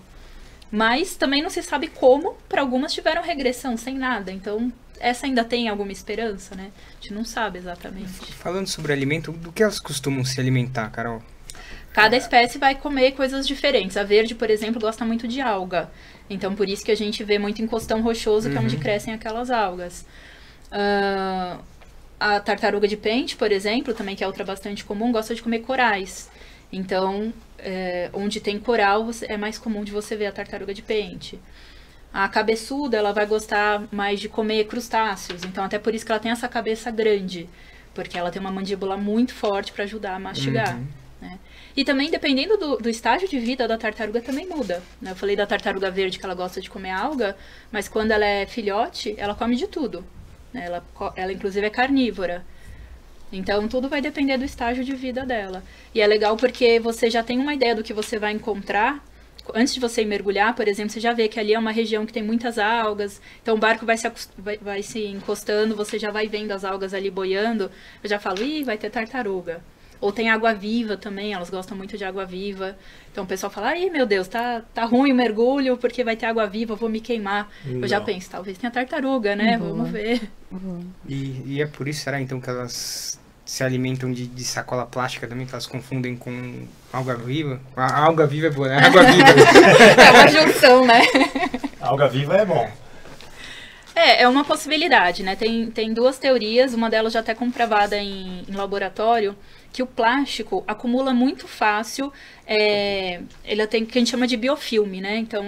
Mas também não se sabe como, para algumas tiveram regressão sem nada, então essa ainda tem alguma esperança, né? A gente não sabe exatamente. Falando sobre alimento, do que elas costumam se alimentar, Carol? Cada espécie vai comer coisas diferentes. A verde, por exemplo, gosta muito de alga. Então, por isso que a gente vê muito encostão rochoso, que é onde crescem aquelas algas. A tartaruga de pente, por exemplo, também que é outra bastante comum, gosta de comer corais. Então, onde tem coral, é mais comum de você ver a tartaruga de pente. A cabeçuda, ela vai gostar mais de comer crustáceos. Então, até por isso que ela tem essa cabeça grande. Porque ela tem uma mandíbula muito forte para ajudar a mastigar. Né? E também, dependendo do estágio de vida da tartaruga, também muda. Né? Eu falei da tartaruga verde que ela gosta de comer alga, mas quando ela é filhote, ela come de tudo. Né? Ela inclusive, é carnívora. Então, tudo vai depender do estágio de vida dela. E é legal porque você já tem uma ideia do que você vai encontrar. Antes de você ir mergulhar, por exemplo, você já vê que ali é uma região que tem muitas algas. Então, o barco vai se encostando, você já vai vendo as algas ali boiando. Eu já falo, vai ter tartaruga. Ou tem água-viva também, elas gostam muito de água-viva. Então, o pessoal fala, meu Deus, tá ruim o mergulho porque vai ter água-viva, vou me queimar. Não. Eu já penso, talvez tenha tartaruga, né? Vamos ver. E é por isso, será, então, que elas se alimentam de sacola plástica também, que elas confundem com alga-viva? A alga-viva é boa, né? Água-viva. É uma junção, né? Alga-viva é bom. É uma possibilidade, né? Tem duas teorias, uma delas já até comprovada em laboratório, que o plástico acumula muito fácil, ele tem o que a gente chama de biofilme, né? Então,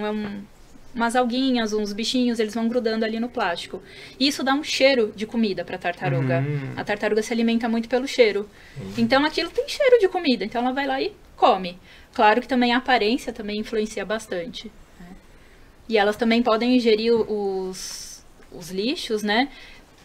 umas alguinhas, uns bichinhos, eles vão grudando ali no plástico. E isso dá um cheiro de comida para a tartaruga. A tartaruga se alimenta muito pelo cheiro. Então, aquilo tem cheiro de comida, então ela vai lá e come. Claro que também a aparência também influencia bastante. Né? E elas também podem ingerir os lixos, né?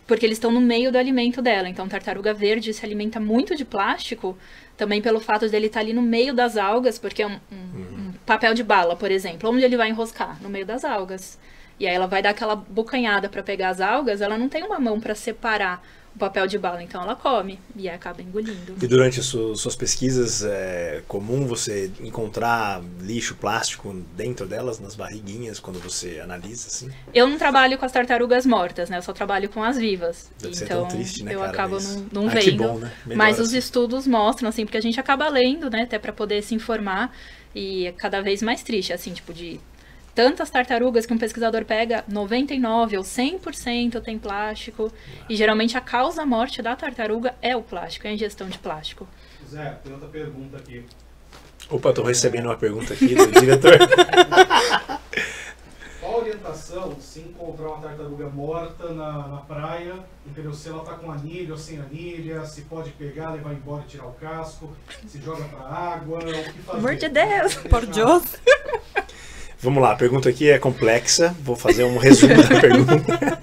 Porque eles estão no meio do alimento dela. Então, tartaruga verde se alimenta muito de plástico, também pelo fato dele estar ali no meio das algas, porque é um papel de bala, por exemplo. Onde ele vai enroscar? No meio das algas. E aí ela vai dar aquela bocanhada para pegar as algas, ela não tem uma mão para separar o papel de bala, então ela come e acaba engolindo. E durante as suas pesquisas, é comum você encontrar lixo plástico dentro delas, nas barriguinhas, quando você analisa, assim? Eu não trabalho com as tartarugas mortas, né? Eu só trabalho com as vivas. Deve ser então, tão triste, né, eu cara, acabo isso. não vendo. Que bom, né? Mas os assim. estudos mostram, assim, porque a gente acaba lendo, né? Até para poder se informar. E é cada vez mais triste, assim, tipo, de tantas tartarugas que um pesquisador pega, 99% ou 100% tem plástico. E geralmente a causa-morte da tartaruga é o plástico, é a ingestão de plástico. Zé, tem outra pergunta aqui. Opa, tô recebendo uma pergunta aqui do diretor. Qual a orientação se encontrar uma tartaruga morta na praia, entendeu? Se ela tá com anilha ou sem anilha, se pode pegar, levar embora e tirar o casco, se joga pra água, o que fazer? Pelo amor de Deus, por Deus. Vamos lá, a pergunta aqui é complexa, vou fazer um resumo da pergunta.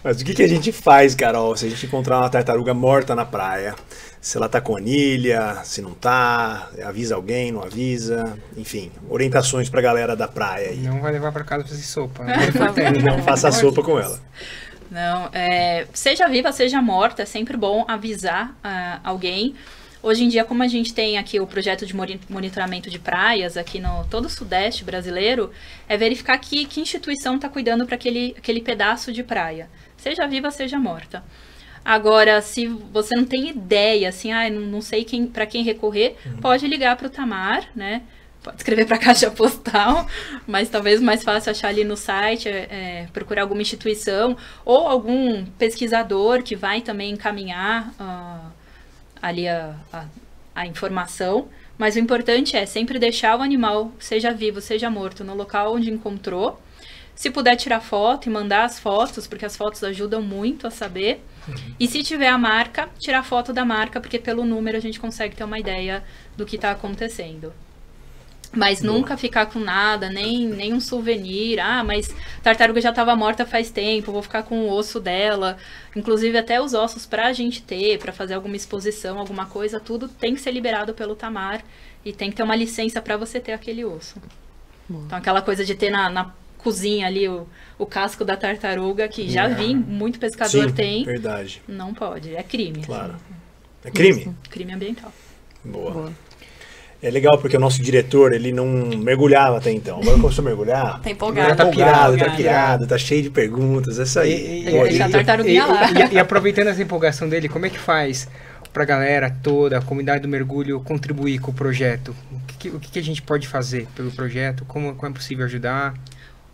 Mas o que a gente faz, Carol, se a gente encontrar uma tartaruga morta na praia? Se ela tá com anilha, se não tá, avisa alguém, não avisa, enfim, orientações pra galera da praia aí. Não vai levar pra casa fazer sopa. Não faça sopa com ela. Não, seja viva, seja morta, é sempre bom avisar alguém. Hoje em dia, como a gente tem aqui o projeto de monitoramento de praias aqui no todo o sudeste brasileiro, é verificar que instituição está cuidando para aquele pedaço de praia. Seja viva, seja morta. Agora, se você não tem ideia, assim, não sei para quem recorrer, pode ligar para o Tamar, né? Pode escrever para a caixa postal, mas talvez mais fácil achar ali no site, procurar alguma instituição ou algum pesquisador que vai também encaminhar ali a informação, mas o importante é sempre deixar o animal, seja vivo, seja morto, no local onde encontrou. Se puder tirar foto e mandar as fotos, porque as fotos ajudam muito a saber. E se tiver a marca, tirar foto da marca, porque pelo número a gente consegue ter uma ideia do que está acontecendo. Mas nunca ficar com nada, nem um souvenir. Mas tartaruga já estava morta faz tempo, vou ficar com o osso dela. Inclusive até os ossos pra gente ter, pra fazer alguma exposição, alguma coisa, tudo tem que ser liberado pelo Tamar. E tem que ter uma licença para você ter aquele osso. Então aquela coisa de ter na cozinha ali o casco da tartaruga, que já vi, muito pescador tem. Verdade. Não pode, é crime. Claro. É crime? Isso, crime ambiental. Boa. É legal porque o nosso diretor, ele não mergulhava até então. Agora começou a mergulhar. Tá empolgado. Tá pirado, tá cheio de perguntas. É isso aí. Deixa a tartaruguinha lá. E aproveitando essa empolgação dele, como é que faz pra galera toda, a comunidade do mergulho, contribuir com o projeto? O que a gente pode fazer pelo projeto? Como é possível ajudar?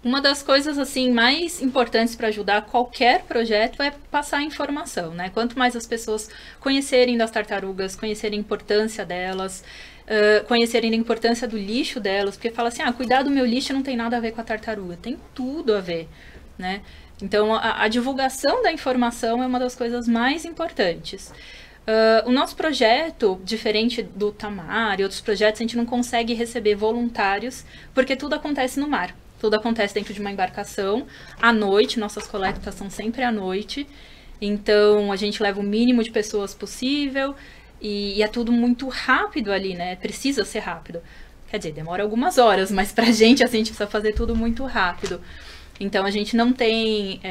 Uma das coisas assim mais importantes para ajudar qualquer projeto é passar a informação, né? Quanto mais as pessoas conhecerem das tartarugas, conhecerem a importância delas, conhecerem a importância do lixo delas, porque fala assim, cuidar do meu lixo não tem nada a ver com a tartaruga, tem tudo a ver, né? Então a divulgação da informação é uma das coisas mais importantes. O nosso projeto, diferente do Tamar e outros projetos, a gente não consegue receber voluntários, porque tudo acontece no mar. Tudo acontece dentro de uma embarcação, à noite, nossas coletas são sempre à noite. Então, a gente leva o mínimo de pessoas possível e é tudo muito rápido ali, né? Precisa ser rápido. Quer dizer, demora algumas horas, mas pra gente, assim, a gente precisa fazer tudo muito rápido. Então, a gente não tem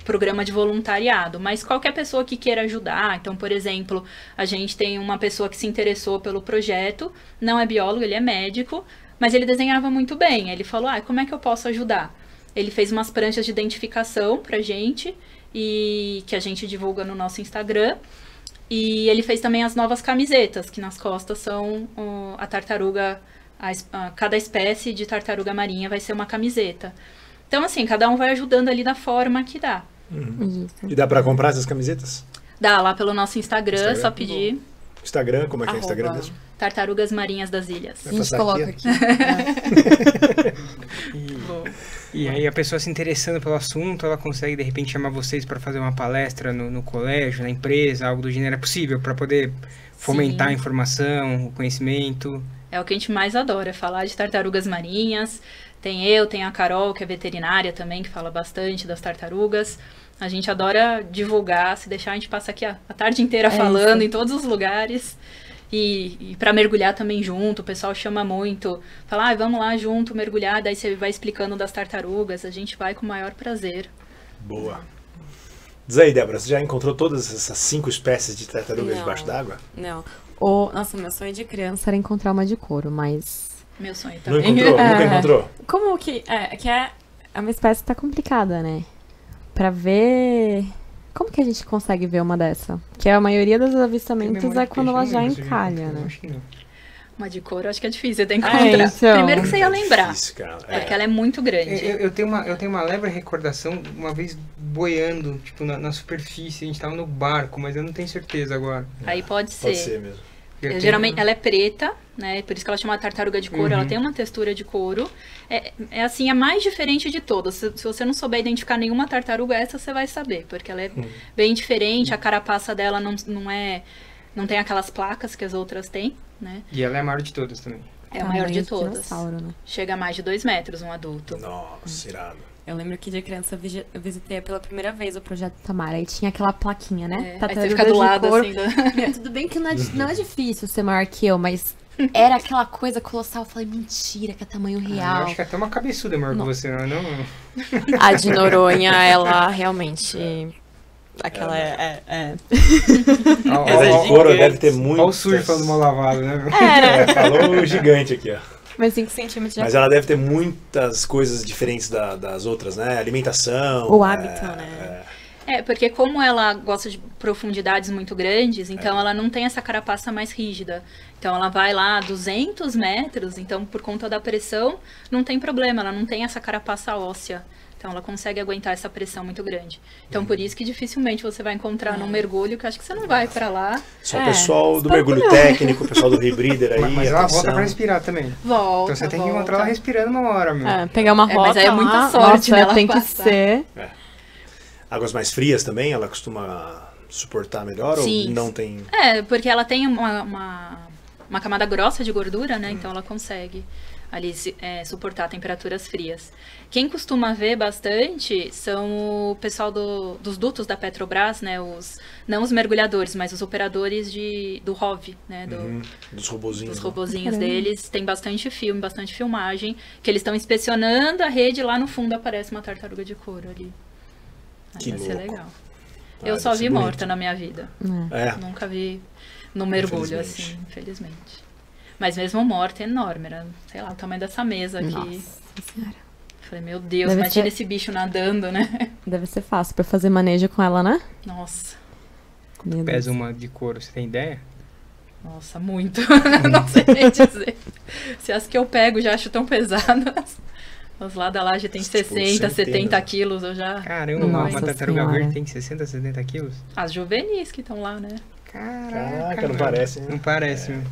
programa de voluntariado, mas qualquer pessoa que queira ajudar. Então, por exemplo, a gente tem uma pessoa que se interessou pelo projeto, não é biólogo, ele é médico, mas ele desenhava muito bem. Ele falou, como é que eu posso ajudar? Ele fez umas pranchas de identificação pra gente, e que a gente divulga no nosso Instagram. E ele fez também as novas camisetas, que nas costas são a tartaruga, cada espécie de tartaruga marinha vai ser uma camiseta. Então, assim, cada um vai ajudando ali da forma que dá. E dá pra comprar essas camisetas? Dá lá pelo nosso Instagram, só pedir. Instagram, como é que é o Instagram mesmo? Tartarugas Marinhas das Ilhas. A gente coloca aqui. E aí a pessoa se interessando pelo assunto, ela consegue de repente chamar vocês para fazer uma palestra no colégio, na empresa, algo do gênero. É possível para poder fomentar a informação, o conhecimento? É o que a gente mais adora, é falar de tartarugas marinhas. Tem a Carol, que é veterinária também, que fala bastante das tartarugas. A gente adora divulgar, se deixar a gente passa aqui a tarde inteira falando em todos os lugares. E para mergulhar também junto, o pessoal chama muito. Fala, vamos lá junto mergulhar, daí você vai explicando das tartarugas. A gente vai com o maior prazer. Boa. Diz aí, Débora, você já encontrou todas essas 5 espécies de tartarugas debaixo d'água? Não. Nossa, meu sonho de criança era encontrar uma de couro, mas... Meu sonho Não também. encontrou? Nunca encontrou? Como que... É uma espécie que tá complicada, né? Pra ver... Como que a gente consegue ver uma dessa? Que a maioria dos avistamentos é quando ela já encalha, né? Acho que não. Uma de couro, acho que é difícil de encontrar. Então. Primeiro que você ia lembrar. Difícil, cara. Porque ela é muito grande. Eu tenho uma leve recordação, uma vez boiando, tipo, na superfície, a gente tava no barco, mas eu não tenho certeza agora. Aí pode ser. Pode ser mesmo. Geralmente ela é preta, né? Por isso que ela chama tartaruga de couro. Ela tem uma textura de couro. É assim, a mais diferente de todas. Se você não souber identificar nenhuma tartaruga, essa você vai saber, porque ela é bem diferente. A carapaça dela não tem aquelas placas que as outras têm, né? E ela é a maior de todas também. É a maior de Tamanho todas. dinossauro, né? Chega a mais de 2 metros, um adulto. Nossa, irado. Eu lembro que de criança eu visitei pela primeira vez o Projeto Tamara. Aí tinha aquela plaquinha, né? Aí você fica do lado, assim. Tudo bem que não é difícil ser maior que eu, mas era aquela coisa colossal. Eu falei, mentira, que é tamanho Eu real. acho que até uma cabeçuda é maior que você, não é não? A de Noronha, ela realmente... Aquela Essa de couro deve ter muito. Olha o sujo falando mal lavado, né? Falou o gigante aqui, ó. Mas 5 centímetros já. Mas ela deve ter muitas coisas diferentes das outras, né? Alimentação. O hábito, né? Porque como ela gosta de profundidades muito grandes, então ela não tem essa carapaça mais rígida. Então ela vai lá a 200 metros, então por conta da pressão não tem problema, ela não tem essa carapaça óssea. Então ela consegue aguentar essa pressão muito grande. Então por isso que dificilmente você vai encontrar num mergulho, que eu acho que você não vai pra lá. Só o pessoal do mergulho técnico, o pessoal do Rebreather aí. Mas ela atenção. volta pra respirar também. Volta, Então você tem que encontrar ela respirando uma hora, meu. Pegar uma rota mas aí é muita lá, sorte, nossa, né, ela tem que passar. ser. Águas mais frias também, ela costuma suportar melhor Sim. ou não tem? Porque ela tem uma camada grossa de gordura, né? Então ela consegue ali suportar temperaturas frias. Quem costuma ver bastante são o pessoal dos dutos da Petrobras, né? Não os mergulhadores, mas os operadores do ROV, né? Dos robozinhos. Dos robozinhos deles. Tem bastante filme, bastante filmagem, que eles estão inspecionando a rede e lá no fundo aparece uma tartaruga de couro ali. Que vai ser louco. legal. Ah, Eu só deve ser vi bonito. morta na minha vida. Nunca vi no mergulho, Infelizmente. assim, infelizmente. Mas mesmo morta é enorme, era, sei lá, o tamanho dessa mesa aqui. Nossa senhora. Falei, meu Deus, Deve imagina ser- esse bicho nadando, né? Deve ser fácil pra fazer manejo com ela, né? Nossa, Meu Deus. Pesa uma de couro, você tem ideia? nossa, muito. Não sei nem dizer. Se as que eu pego já acho tão pesadas. As lá da laje tem Tipo, 60, 70 centenas. quilos, eu já... Caramba, Nossa uma tartaruga senhora. verde tem 60, 70 quilos? As juvenis que estão lá, né? Caraca, não parece, né? Não parece, meu.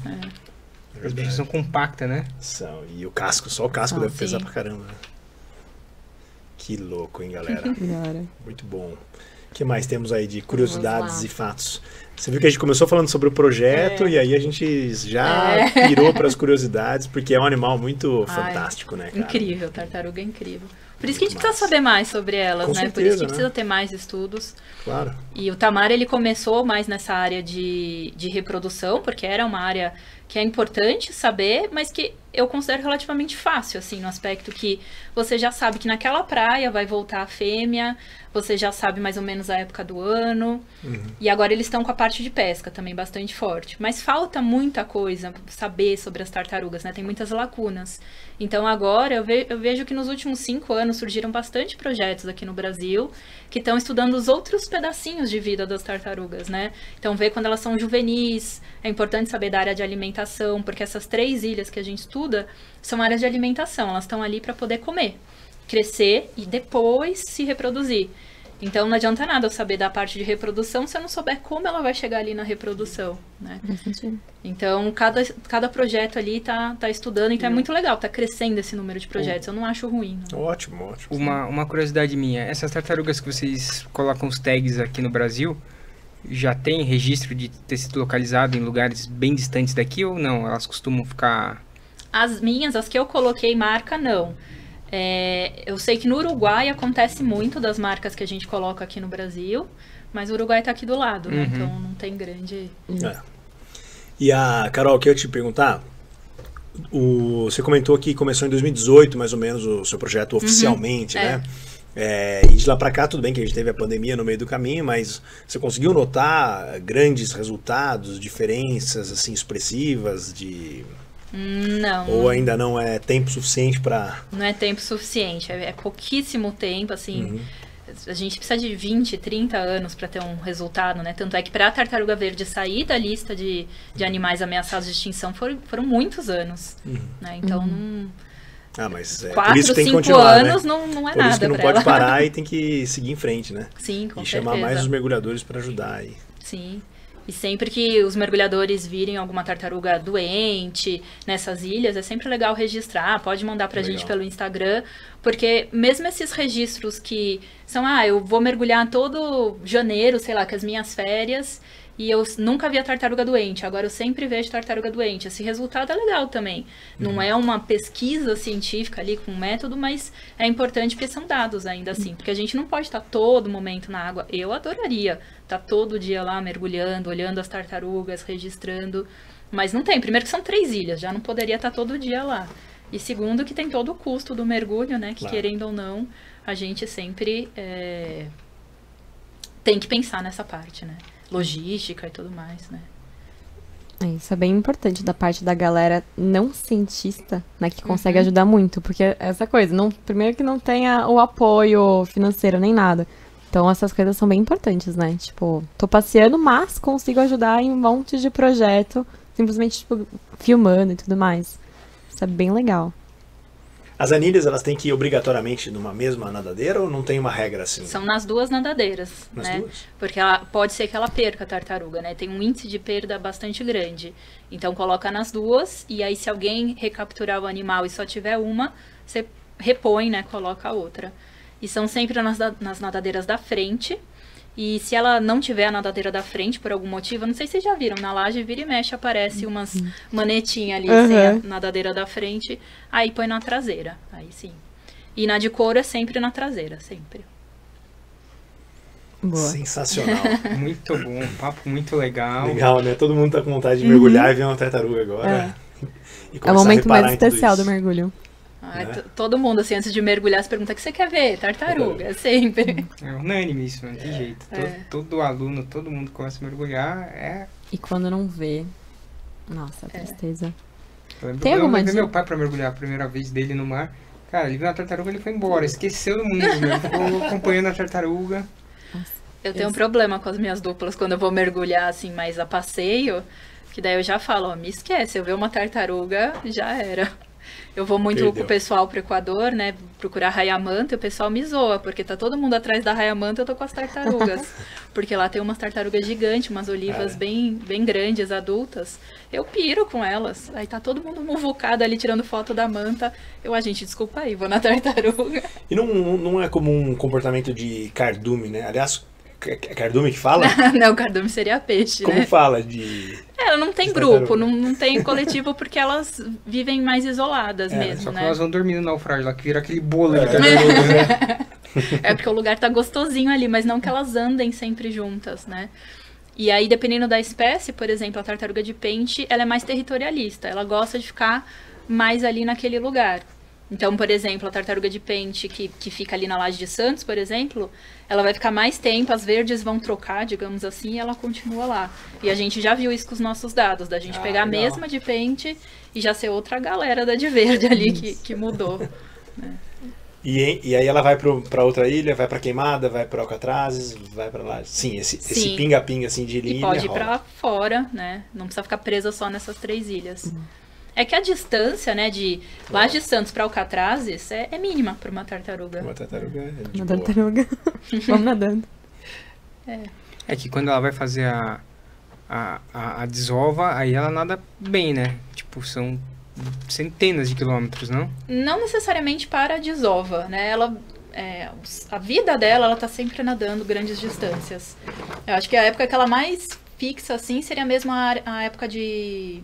As bichas são compactas, né? São. E o casco, só o casco deve pesar sim. pra caramba. né? Que louco, hein, galera? Melhora. Muito bom. O que mais temos aí de curiosidades lá. e fatos? Você viu que a gente começou falando sobre o projeto e aí a gente já pirou para as curiosidades, porque é um animal muito fantástico, né, cara? Incrível, tartaruga é incrível. Por isso que a gente precisa saber mais sobre elas, Com né? certeza, Por isso que né? precisa ter mais estudos. Claro. E o Tamar, ele começou mais nessa área de reprodução, porque era uma área que é importante saber, mas que eu considero relativamente fácil, assim, no aspecto que você já sabe que naquela praia vai voltar a fêmea, você já sabe mais ou menos a época do ano, e agora eles estão com a parte de pesca também bastante forte. Mas falta muita coisa saber sobre as tartarugas, né? Tem muitas lacunas. Então agora eu vejo que nos últimos 5 anos surgiram bastante projetos aqui no Brasil que estão estudando os outros pedacinhos de vida das tartarugas, né? Então ver quando elas são juvenis, é importante saber da área de alimentação, porque essas 3 ilhas que a gente estuda são áreas de alimentação, elas estão ali para poder comer, crescer e depois se reproduzir. Então não adianta nada eu saber da parte de reprodução se eu não souber como ela vai chegar ali na reprodução, né? Então cada projeto ali tá estudando, então é muito legal, tá crescendo esse número de projetos, eu não acho ruim. Não. Ótimo. Uma curiosidade minha, essas tartarugas que vocês colocam os tags aqui no Brasil, já tem registro de ter sido localizado em lugares bem distantes daqui ou não? Elas costumam ficar... As minhas, as que eu coloquei marca, não. Eu sei que no Uruguai acontece muito das marcas que a gente coloca aqui no Brasil, mas o Uruguai tá aqui do lado, né? Então não tem grande... E a Carol, que eu ia te perguntar, você comentou que começou em 2018, mais ou menos, o seu projeto oficialmente, né? E de lá pra cá, tudo bem que a gente teve a pandemia no meio do caminho, mas você conseguiu notar grandes resultados, diferenças, assim, expressivas de... Não. Ou ainda não é tempo suficiente para... Não é tempo suficiente, é pouquíssimo tempo, assim... A gente precisa de 20, 30 anos para ter um resultado, né? Tanto é que para a tartaruga verde sair da lista de animais ameaçados de extinção foram muitos anos, né? Então, mas 4, 5 anos, né? não é por nada isso que não pra pode ela. parar e tem que seguir em frente, né? Sim, com certeza. E certeza. chamar mais os mergulhadores para ajudar aí. Sim. E sempre que os mergulhadores virem alguma tartaruga doente nessas ilhas, é sempre legal registrar. Pode mandar pra gente pelo Instagram, porque mesmo esses registros que são, eu vou mergulhar todo janeiro, sei lá, com as minhas férias, e eu nunca vi a tartaruga doente, agora eu sempre vejo tartaruga doente. Esse resultado é legal também. Não é uma pesquisa científica ali com método, mas é importante porque são dados ainda assim. Porque a gente não pode estar todo momento na água. Eu adoraria estar todo dia lá mergulhando, olhando as tartarugas, registrando. Mas não tem. Primeiro que são 3 ilhas, já não poderia estar todo dia lá. E segundo que tem todo o custo do mergulho, né? Que querendo ou não, a gente sempre tem que pensar nessa parte, né? Logística e tudo mais, né? Isso é bem importante da parte da galera não cientista, né, que consegue ajudar muito, porque essa coisa, primeiro que não tenha o apoio financeiro nem nada. Então essas coisas são bem importantes, né? Tipo, tô passeando, mas consigo ajudar em um monte de projeto, simplesmente, tipo, filmando e tudo mais. Isso é bem legal. As anilhas, elas têm que ir obrigatoriamente numa mesma nadadeira ou não tem uma regra assim? São nas 2 nadadeiras, nas né? 2? Porque pode ser que ela perca a tartaruga, né? Tem um índice de perda bastante grande. Então coloca nas 2 e aí se alguém recapturar o animal e só tiver uma, você repõe, né? Coloca a outra. E são sempre nas nadadeiras da frente. E se ela não tiver a nadadeira da frente, por algum motivo, eu não sei se vocês já viram, na laje vira e mexe, aparece umas manetinhas ali, sem a nadadeira da frente, aí põe na traseira, aí sim. E na de couro é sempre na traseira, sempre. Boa. Sensacional. Muito bom, um papo muito legal. Legal, né? Todo mundo tá com vontade de mergulhar e ver uma tartaruga agora. É o momento mais especial do mergulho. Todo mundo, assim, antes de mergulhar, se pergunta o que você quer ver? Tartaruga, sempre. É unânime isso, não tem jeito. Todo aluno, todo mundo que começa a mergulhar E quando não vê, nossa, tristeza. Tem alguma dica? Eu levei meu pai pra mergulhar a primeira vez dele no mar. Cara, ele viu a tartaruga e ele foi embora. Esqueceu do mundo, né? Ficou acompanhando a tartaruga. Eu tenho um problema com as minhas duplas quando eu vou mergulhar, assim, mais a passeio. Que daí eu já falo, me esquece, eu ver uma tartaruga, já era. Eu vou muito com o pessoal pro Equador, né, procurar raia-manta, e o pessoal me zoa, porque tá todo mundo atrás da raia-manta, eu tô com as tartarugas. Porque lá tem umas tartarugas gigantes, umas olivas bem grandes, adultas. Eu piro com elas. Aí tá todo mundo muvucado ali, tirando foto da manta. Gente, desculpa aí, vou na tartaruga. E não é como um comportamento de cardume, né? Aliás, Cardume que fala? Não, cardume seria peixe, Como né? fala de... Ela não tem grupo, não tem coletivo porque elas vivem mais isoladas mesmo, Só que né? elas vão dormir no naufrágio lá, que vira aquele bolo de tartaruga, né? É porque o lugar tá gostosinho ali, mas não que elas andem sempre juntas, né? E aí, dependendo da espécie, por exemplo, a tartaruga de pente, ela é mais territorialista. Ela gosta de ficar mais ali naquele lugar. Então, por exemplo, a tartaruga de pente que fica ali na Laje de Santos, por exemplo, ela vai ficar mais tempo, as verdes vão trocar, digamos assim, e ela continua lá. E a gente já viu isso com os nossos dados, da gente pegar a mesma de pente e já ser outra galera da de verde ali que mudou. Né? E aí ela vai pra outra ilha, vai pra Queimada, vai pra Alcatrazes, vai pra lá. Sim, esse pinga-pinga assim de ilha. E pode ir rola. pra fora, né? Não precisa ficar presa só nessas 3 ilhas. É que a distância, né, de Laje de Santos pra Alcatrazes é mínima pra uma tartaruga. Uma tartaruga é de Uma boa. tartaruga. Vamos nadando. É que quando ela vai fazer a desova, aí ela nada bem, né? Tipo, são centenas de quilômetros, não? Não necessariamente para a desova, né? A vida dela, ela tá sempre nadando grandes distâncias. Eu acho que a época que ela mais fixa, assim, seria mesmo a época de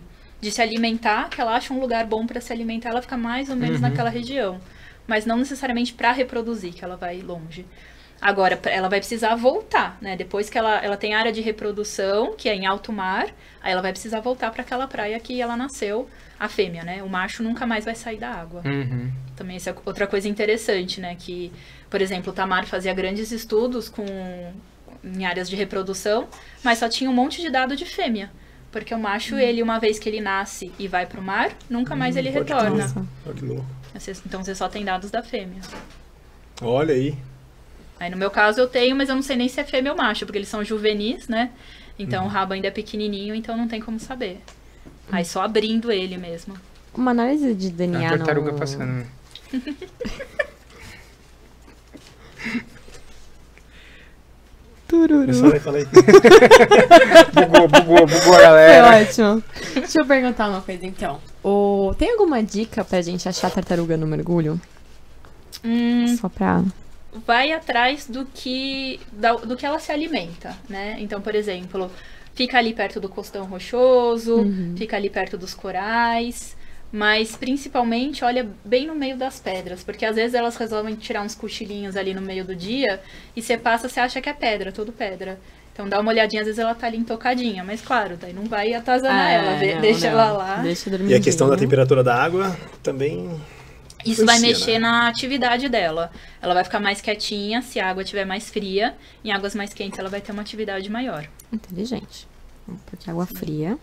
se alimentar, que ela acha um lugar bom para se alimentar, ela fica mais ou menos naquela região. Mas não necessariamente para reproduzir, que ela vai longe. Agora, ela vai precisar voltar, né? Depois que ela tem área de reprodução, que é em alto mar, aí ela vai precisar voltar para aquela praia que ela nasceu, a fêmea, né? O macho nunca mais vai sair da água. Também isso é outra coisa interessante, né? Que, por exemplo, o Tamar fazia grandes estudos em áreas de reprodução, mas só tinha um monte de dado de fêmea. Porque o macho, ele, uma vez que ele nasce e vai pro mar, nunca mais ele retorna. Olha que louco. Então você só tem dados da fêmea. Olha aí. Aí no meu caso eu tenho, mas eu não sei nem se é fêmea ou macho, porque eles são juvenis, né? Então o rabo ainda é pequenininho, então não tem como saber. Aí só abrindo ele mesmo. Uma análise de DNA A tartaruga no... passando. né? Tururu. Falei. Bugou a Foi galera. ótimo. Deixa eu perguntar uma coisa, então. Tem alguma dica pra gente achar tartaruga no mergulho? Só pra... Vai atrás do que ela se alimenta, né? Então, por exemplo, fica ali perto do costão rochoso, fica ali perto dos corais, mas principalmente olha bem no meio das pedras, porque às vezes elas resolvem tirar uns cochilinhos ali no meio do dia e você passa, você acha que é pedra, tudo pedra. Então dá uma olhadinha, às vezes ela tá ali intocadinha, mas claro, daí não vai atazanar ela, deixa ela lá. Deixa dormir. E a questão da temperatura da água também... Isso vai influencia, mexer né? na atividade dela. Ela vai ficar mais quietinha se a água estiver mais fria. Em águas mais quentes ela vai ter uma atividade maior. Inteligente. Porque água fria...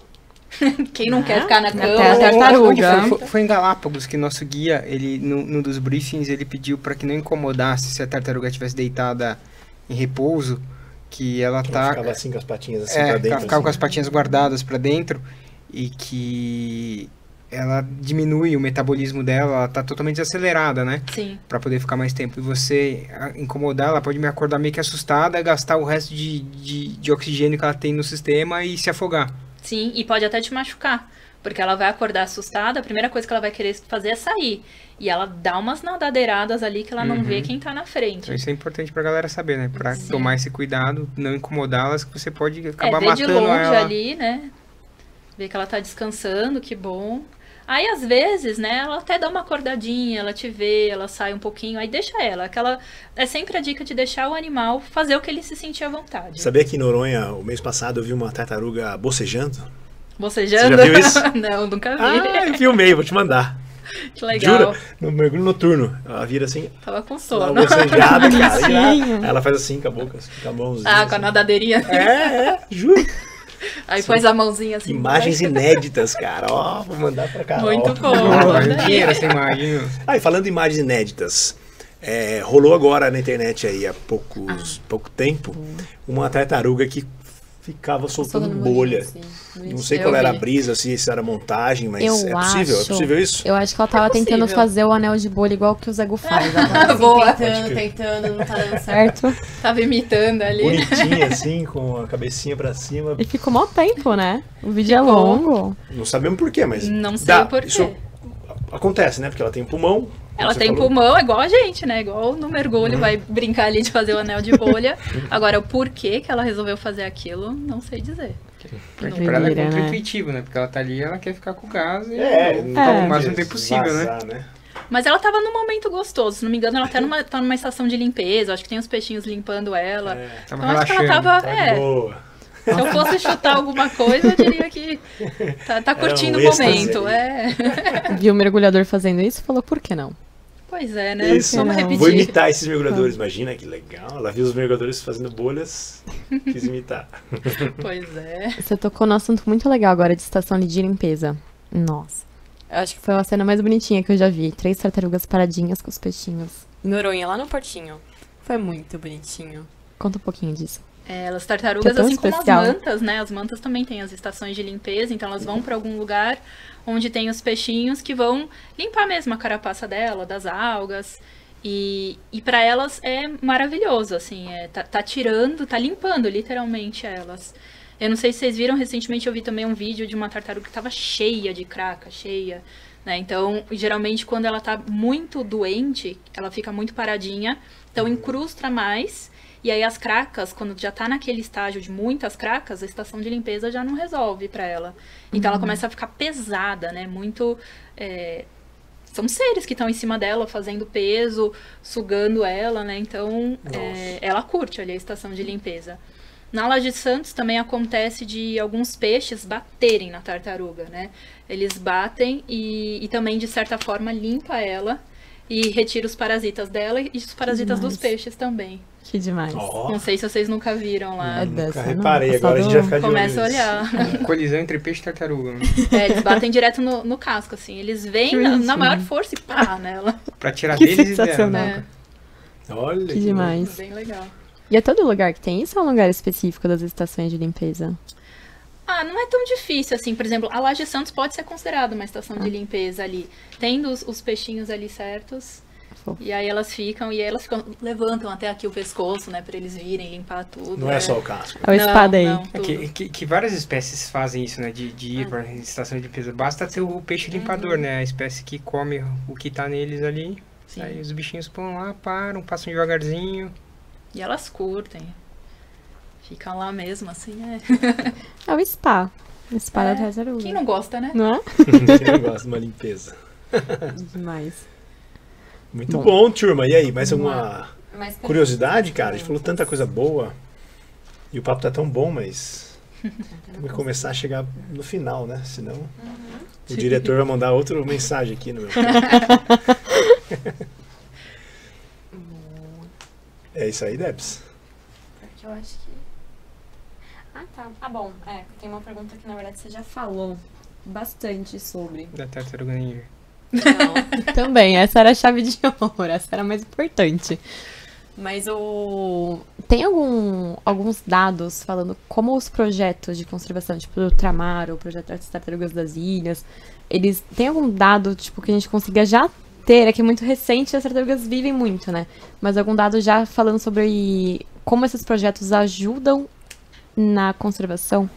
Quem não quer ficar na Até cama... a tartaruga. Onde foi em Galápagos que nosso guia, ele num dos briefings, ele pediu para que não incomodasse se a tartaruga estivesse deitada em repouso, que ela Ela ficava assim com as patinhas assim pra ela dentro. ficava com as assim. patinhas guardadas para dentro e que ela diminui o metabolismo dela, ela tá totalmente acelerada, né? Sim. Pra poder ficar mais tempo. E você incomodar, ela pode me acordar meio que assustada, gastar o resto de oxigênio que ela tem no sistema e se afogar. Sim, e pode até te machucar. Porque ela vai acordar assustada, a primeira coisa que ela vai querer fazer é sair. E ela dá umas nadadeiradas ali que ela não vê quem tá na frente. Então isso é importante pra galera saber, né? Pra Sim. tomar esse cuidado, não incomodá-las, que você pode acabar Ver de matando longe ela. ali, né? Ver que ela tá descansando, que bom. Aí, às vezes, né, ela até dá uma acordadinha, ela te vê, ela sai um pouquinho, aí deixa ela. É sempre a dica de deixar o animal fazer o que ele se sentir à vontade. Sabia que em Noronha, o mês passado, eu vi uma tartaruga bocejando? Bocejando? Você já viu isso? Não, nunca vi. Ah, eu filmei, vou te mandar. Que legal. Jura? No mergulho noturno. Ela vira assim, Tava com uma sono. bocejada, cara. Bonitinho. Aí ela faz assim com a boca, assim, com a mãozinha. Ah, com a assim. nadadeirinha. Juro. Aí pôs a mãozinha assim. Imagens inéditas, cara. Ó, vou mandar pra cá. Muito bom. Dinheiro essa imagem, viu? Ah, e falando em imagens inéditas, rolou agora na internet aí há pouco tempo uma tartaruga que ficava soltando bolha. Não sei qual Eu era a vi. brisa, se isso era montagem, mas Eu é possível? É acho- possível isso? Eu acho que ela tava tentando possível. fazer o anel de bolha igual que o Zé Gu faz. Ela tava assim, Boa. tentando, não tá dando certo. Tava imitando ali. Bonitinha assim, com a cabecinha pra cima. E ficou mó tempo, né? O vídeo é Ficou. longo. Não sabemos por quê, mas Não sei o porquê. isso acontece, né? Porque ela tem um pulmão, Ela Você tem falou. pulmão, é igual a gente, né? Igual no mergulho, vai brincar ali de fazer o anel de bolha. Agora, o porquê que ela resolveu fazer aquilo, não sei dizer. Porque pra ela é Doideira, né? contra-intuitivo, né? Porque ela tá ali, ela quer ficar com o gás e não ficar o pode máximo tempo possível, né? vazar, Mas ela tava num momento gostoso, se não me engano, ela até tá numa estação de limpeza, acho que tem os peixinhos limpando ela. Tava Então acho que ela relaxando. tava, Tá de boa. se eu fosse chutar alguma coisa, eu diria que tá curtindo um o êxtase momento. ali. É. Viu o mergulhador fazendo isso e falou, por que não? Pois é, né? Isso, Vamos Não. repetir. vou imitar esses mergulhadores. Imagina que legal. Ela viu os mergulhadores fazendo bolhas, quis imitar. Pois é. Você tocou num assunto muito legal agora de estação de limpeza. Nossa. Eu acho que foi a cena mais bonitinha que eu já vi. 3 tartarugas paradinhas com os peixinhos. Noronha, lá no portinho. Foi muito bonitinho. Conta um pouquinho disso. As tartarugas, Que é tão assim como especial. as mantas, né? As mantas também têm as estações de limpeza, então elas vão pra algum lugar onde tem os peixinhos que vão limpar mesmo a carapaça dela, das algas. E para elas é maravilhoso, assim, tá tirando, tá limpando literalmente elas. Eu não sei se vocês viram, recentemente eu vi também um vídeo de uma tartaruga que tava cheia de craca, cheia, né? Então, geralmente quando ela tá muito doente, ela fica muito paradinha, então incrusta mais. E aí as cracas, quando já tá naquele estágio de muitas cracas, a estação de limpeza já não resolve pra ela. Então ela começa a ficar pesada, né? Muito... São seres que estão em cima dela, fazendo peso, sugando ela, né? Então ela curte ali a estação de limpeza. Na Laje de Santos também acontece de alguns peixes baterem na tartaruga, né? Eles batem e também, de certa forma, limpa ela e retira os parasitas dela e os parasitas dos peixes também. Que demais. Ó, Não sei se vocês nunca viram lá. É nunca dessa, reparei. não. Agora a gente vai ficar de olho Começa a nisso. olhar. Colisão entre peixe e tartaruga, né? Eles batem direto no casco, assim. Eles vêm Que na bonitinho. maior força e pá nela. Pra tirar Que deles e dela. sensacional. né? Olha Que demais. Bem legal. E é todo lugar que tem isso ou é um lugar específico das estações de limpeza? Ah, não é tão difícil assim. Por exemplo, a Laje Santos pode ser considerada uma estação de limpeza ali. Tendo os peixinhos ali certos. Fofo. E aí elas ficam, levantam até aqui o pescoço, né? Pra eles virem limpar tudo. Não é só o casco. É o espada aí. Não, É que várias espécies fazem isso, né? De ir pra estação de limpeza. Basta ter o peixe limpador, né? A espécie que come o que tá neles ali. Sim. Aí os bichinhos vão lá, param, passam devagarzinho. E elas curtem. Ficam lá mesmo, assim, É o spa. O spa da É. tartaruga. Quem não gosta, né? Não é? Que negócio de uma limpeza. Demais. Muito bom, turma. E aí, mais alguma Mas curiosidade, cara? A gente falou tanta coisa boa. E o papo tá tão bom, mas vamos começar a chegar no final, né? Senão o diretor vai mandar outra mensagem aqui no meu. É isso aí, Debs. Porque eu acho que... Ah, tá. Ah, bom. Tem uma pergunta que, na verdade, você já falou bastante sobre. Da tartaruga ninja. Não. Também, essa era a chave de ouro, essa era a mais importante. Mas Tem alguns dados falando como os projetos de conservação, tipo o Ultramar, o projeto das Tartarugas das Ilhas, eles têm algum dado, tipo, que a gente consiga já ter, é que é muito recente, as tartarugas vivem muito, né? Mas algum dado já falando sobre como esses projetos ajudam na conservação?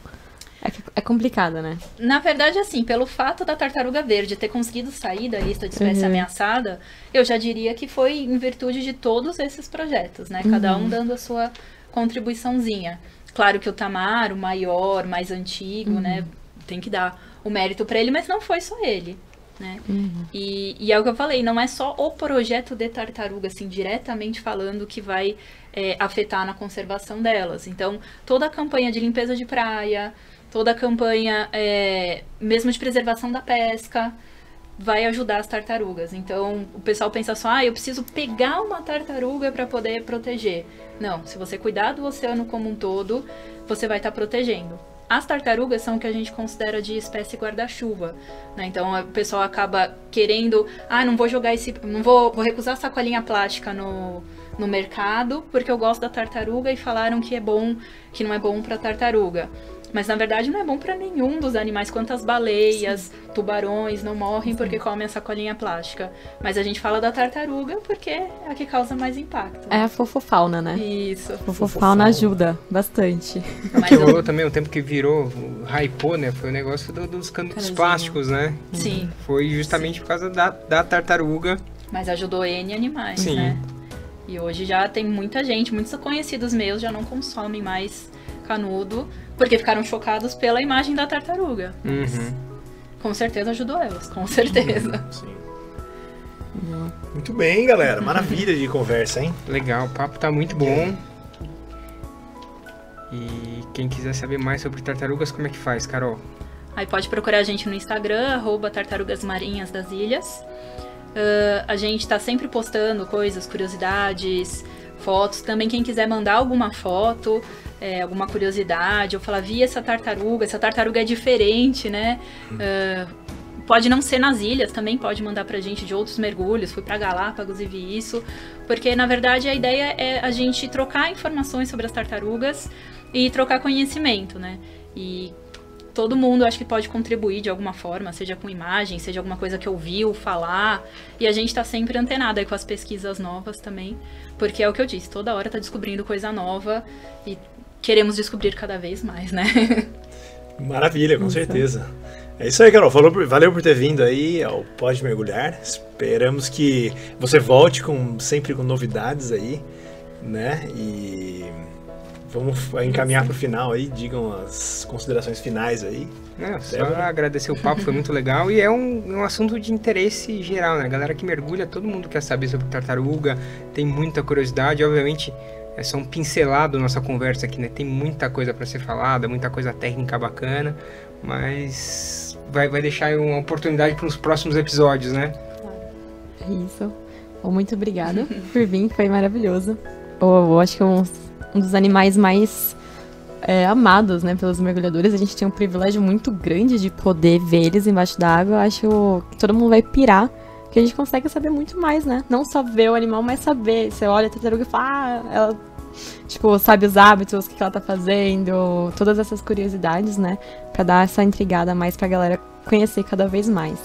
É complicado, né? Na verdade, assim, pelo fato da tartaruga verde ter conseguido sair da lista de espécie ameaçada, eu já diria que foi em virtude de todos esses projetos, né? Cada um dando a sua contribuiçãozinha. Claro que o Tamar, o maior, mais antigo, né? Tem que dar o mérito para ele, mas não foi só ele, né? E é o que eu falei, não é só o projeto de tartaruga, assim, diretamente falando que vai afetar na conservação delas. Então, toda a campanha de limpeza de praia, toda a campanha, mesmo de preservação da pesca, vai ajudar as tartarugas. Então, o pessoal pensa só, eu preciso pegar uma tartaruga para poder proteger. Não, se você cuidar do oceano como um todo, você vai estar protegendo. As tartarugas são o que a gente considera de espécie guarda-chuva, né? Então, o pessoal acaba querendo, não vou jogar vou recusar a sacolinha plástica no mercado, porque eu gosto da tartaruga e falaram que não é bom para tartaruga. Mas, na verdade, não é bom para nenhum dos animais. Quantas baleias, tubarões não morrem porque comem a sacolinha plástica. Mas a gente fala da tartaruga porque é a que causa mais impacto. É a fofofauna, né? Isso. A fofofauna ajuda bastante. Que rolou também um tempo que virou, hypou, né? Foi o negócio dos canudos plásticos, né? Sim. Foi justamente por causa da tartaruga Mas ajudou N animais, Sim. né? E hoje já tem muita gente, muitos conhecidos meus já não consomem mais canudo, porque ficaram chocados pela imagem da tartaruga. Uhum. Com certeza ajudou elas, com certeza. Sim. Muito bem, galera. Maravilha de conversa, hein? Legal, o papo tá muito bom. E quem quiser saber mais sobre tartarugas, como é que faz, Carol? Aí pode procurar a gente no Instagram, @tartarugasmarinhas das ilhas. A gente tá sempre postando coisas, curiosidades, fotos. Também quem quiser mandar alguma foto, alguma curiosidade, ou falar, vi essa tartaruga é diferente, né? Pode não ser nas ilhas, também pode mandar pra gente de outros mergulhos, fui pra Galápagos e vi isso. Porque, na verdade, a ideia é a gente trocar informações sobre as tartarugas e trocar conhecimento, né? E todo mundo acho que pode contribuir de alguma forma, seja com imagem, seja alguma coisa que ouviu falar. E a gente tá sempre antenado aí com as pesquisas novas também, porque é o que eu disse, toda hora tá descobrindo coisa nova e queremos descobrir cada vez mais, né? Maravilha, com certeza. É isso aí, Carol. Valeu por ter vindo aí ao Pode Mergulhar. Esperamos que você volte sempre com novidades aí, né? E vamos encaminhar para o final aí. Digam as considerações finais aí. Só agradecer o papo, foi muito legal. E é um assunto de interesse geral, né? A galera que mergulha, todo mundo quer saber sobre tartaruga, tem muita curiosidade. Obviamente, é só um pincelado nossa conversa aqui, né? Tem muita coisa para ser falada, muita coisa técnica bacana, mas vai deixar uma oportunidade para os próximos episódios, né? É isso. Bom, muito obrigada por vir, foi maravilhoso. Eu acho que é um dos animais mais amados, né, pelos mergulhadores. A gente tem um privilégio muito grande de poder ver eles embaixo d'água. Eu acho que todo mundo vai pirar, porque a gente consegue saber muito mais, né? Não só ver o animal, mas saber. Você olha a tartaruga e fala, ela, tipo, sabe os hábitos, o que ela tá fazendo, todas essas curiosidades, né? Pra dar essa intrigada a mais pra galera conhecer cada vez mais.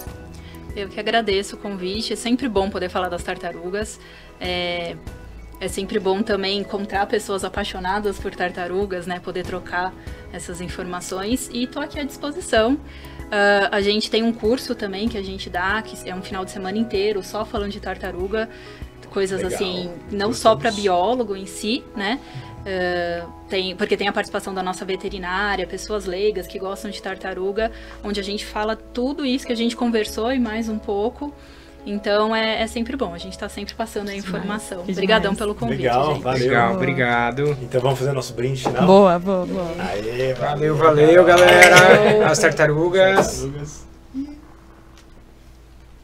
Eu que agradeço o convite, é sempre bom poder falar das tartarugas. É sempre bom também encontrar pessoas apaixonadas por tartarugas, né? Poder trocar essas informações. E tô aqui à disposição. A gente tem um curso também que a gente dá, que é um final de semana inteiro só falando de tartaruga. Coisas legal, assim, não só para biólogo em si, né? Porque tem a participação da nossa veterinária, pessoas leigas que gostam de tartaruga, onde a gente fala tudo isso que a gente conversou e mais um pouco. Então é sempre bom, a gente tá sempre passando a informação. Obrigadão pelo convite, legal, gente. Valeu. Legal, obrigado. Então vamos fazer nosso brinde final? Boa. Aê, Valeu, galera. As tartarugas.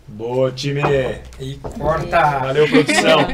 Boa, time. E corta. Valeu, produção.